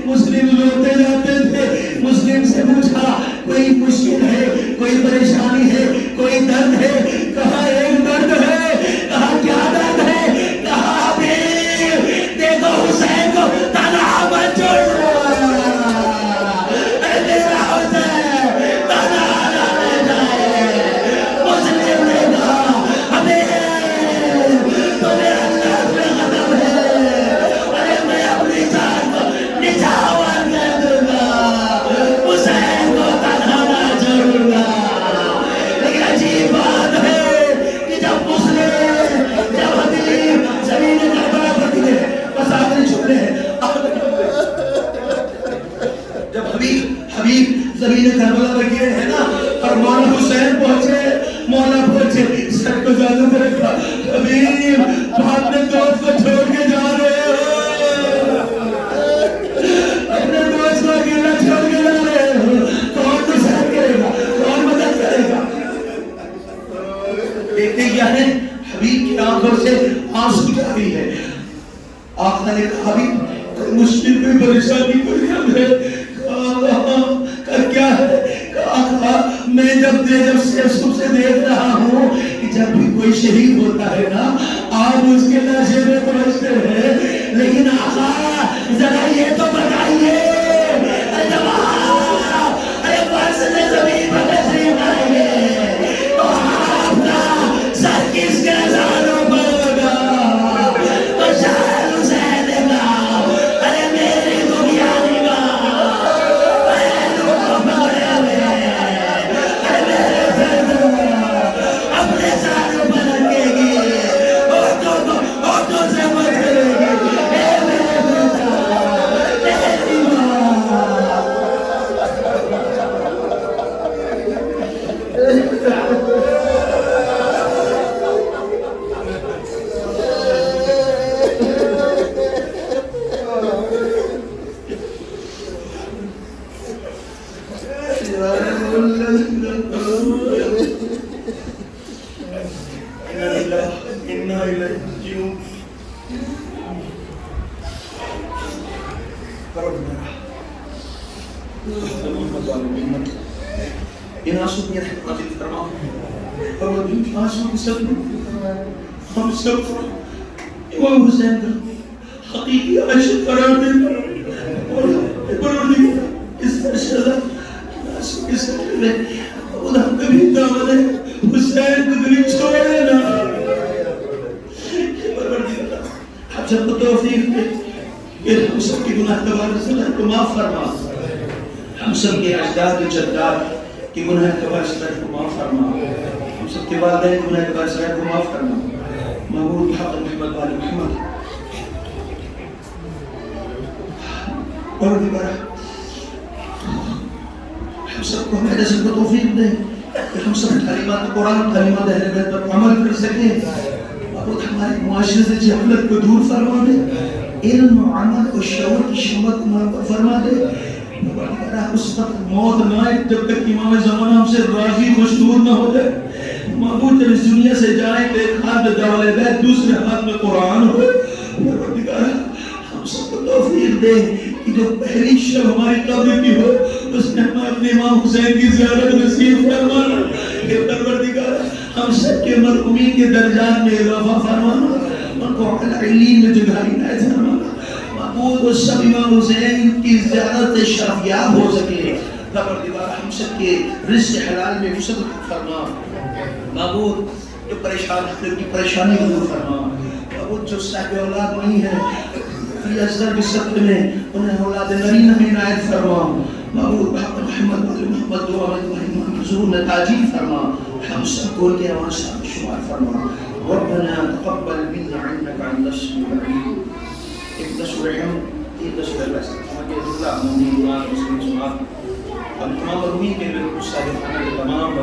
Speaker 1: مسلم لوٹے جاتے تھے. مسلم سے پوچھا کوئی مشکل ہے, کوئی پریشانی ہے, کوئی درد ہے. کہا ایک درد ہے. کہا کیا درد ہے. کہا حبیب دیکھو حسین کو تنہا مت چھوڑنا. زمین کربلا پر گرے ہیں نا, اور مولا حسین پہنچے, سر کو زیادہ پر رکھا. حبیب اپنے دوست کو چھوڑ کے جا رہے ہو, اپنے دوست کو اکیلا چھوڑ کے جا رہے ہو. کون نصرت کرے گا, کون مدد کرے گا. دیکھتے کیا ہے, حبیب کی آنکھوں سے آنسو جاری ہے. آقا نے کہا حبیب کوئی مشکل, کوئی پریشانی, کوئی غم ہے. کیا ہے. کہا میں جب سے دیکھ رہا ہوں کہ جب بھی کوئی شہید ہوتا ہے نا آپ اس کے لاشے میں پہنچتے ہیں, لیکن آقا ذرا یہ تو بتائیے ارے فرض نے زمین پر تشریف آئیں گے تو آپ کا سر کس کے زانوں پر ہوگا. تو شاید حسین کا ارے میری دنیا سے ان آنسو کی رحمت نازل فرما اور ان آنسو کی سب ہم سب امام حسین کا حقیقی عاشق قرار دیں اور پروردگار اس ارشادہ آنسو کی سب میں اور ہم کبھی دعوت ہے حسین کو دلی چھوڑے نا پروردگار ہم سب کو توفیق دے کہ ہم سب کی گناہ تبارک سے کو معاف فرما ہم سب کے اجداد و جداد کی گناہ کبائر صدر کو معاف فرما ہم سب کے والدین کی گناہ کبائر صدر کو معاف فرما معبود بحق محمد وآل محمد پروردگار ہم سب کو ہمیں رزق کو توفیق دے کہ ہم سب تعلیمات قرآن تعلیمات اہل بیت پر عمل کر سکیں معبود ہمارے معاشرے سے جہالت کو دور فرما دے علم و عمل و شعور کی شمت کو فرما دے اس وقت موت نہ آئے جب تک امام زمانہ ہم سے راضی خوشنود نہ ہو جائے معبود جب اس دنیا سے جائیں تو ایک ہاتھ میں دعوت بیت دوسرے ہاتھ میں قرآن ہو پروردگار ہم سب کو توفیق دے کہ جو پہلی شب ہماری قبر کی ہو اس میں ہمیں اپنے امام حسین کی زیارت نصیب فرمانا کہ پروردگار ہم سب کے مرحومین کے درجات میں اضافہ فرمانا ان کو علیم میں جگہ عنایت فرمانا وہ سب امام حسین کی زیارت شرف یاب ہو سکے پروردگار ہم سب کے رزق حلال میں وسعت فرما معبود جو پریشان ہیں ان کی پریشانی کو دور فرما معبود جو صاحب اولاد نہیں ہے فی اصغر کی صدق میں انہیں اولاد نرینہ میں عنایت فرما معبود بحق محمد وآل محمد دعا میں حضور نے تاجیل فرما ہم سب کو کے امان صاحب شمار فرما ربنا تقبل منا انك انت السميع العليم اقدس رحم اقدس رحم ہمارے اللہ مومنین مسلمان ہم تمام مرحومین کے لیے صالحانہ تمام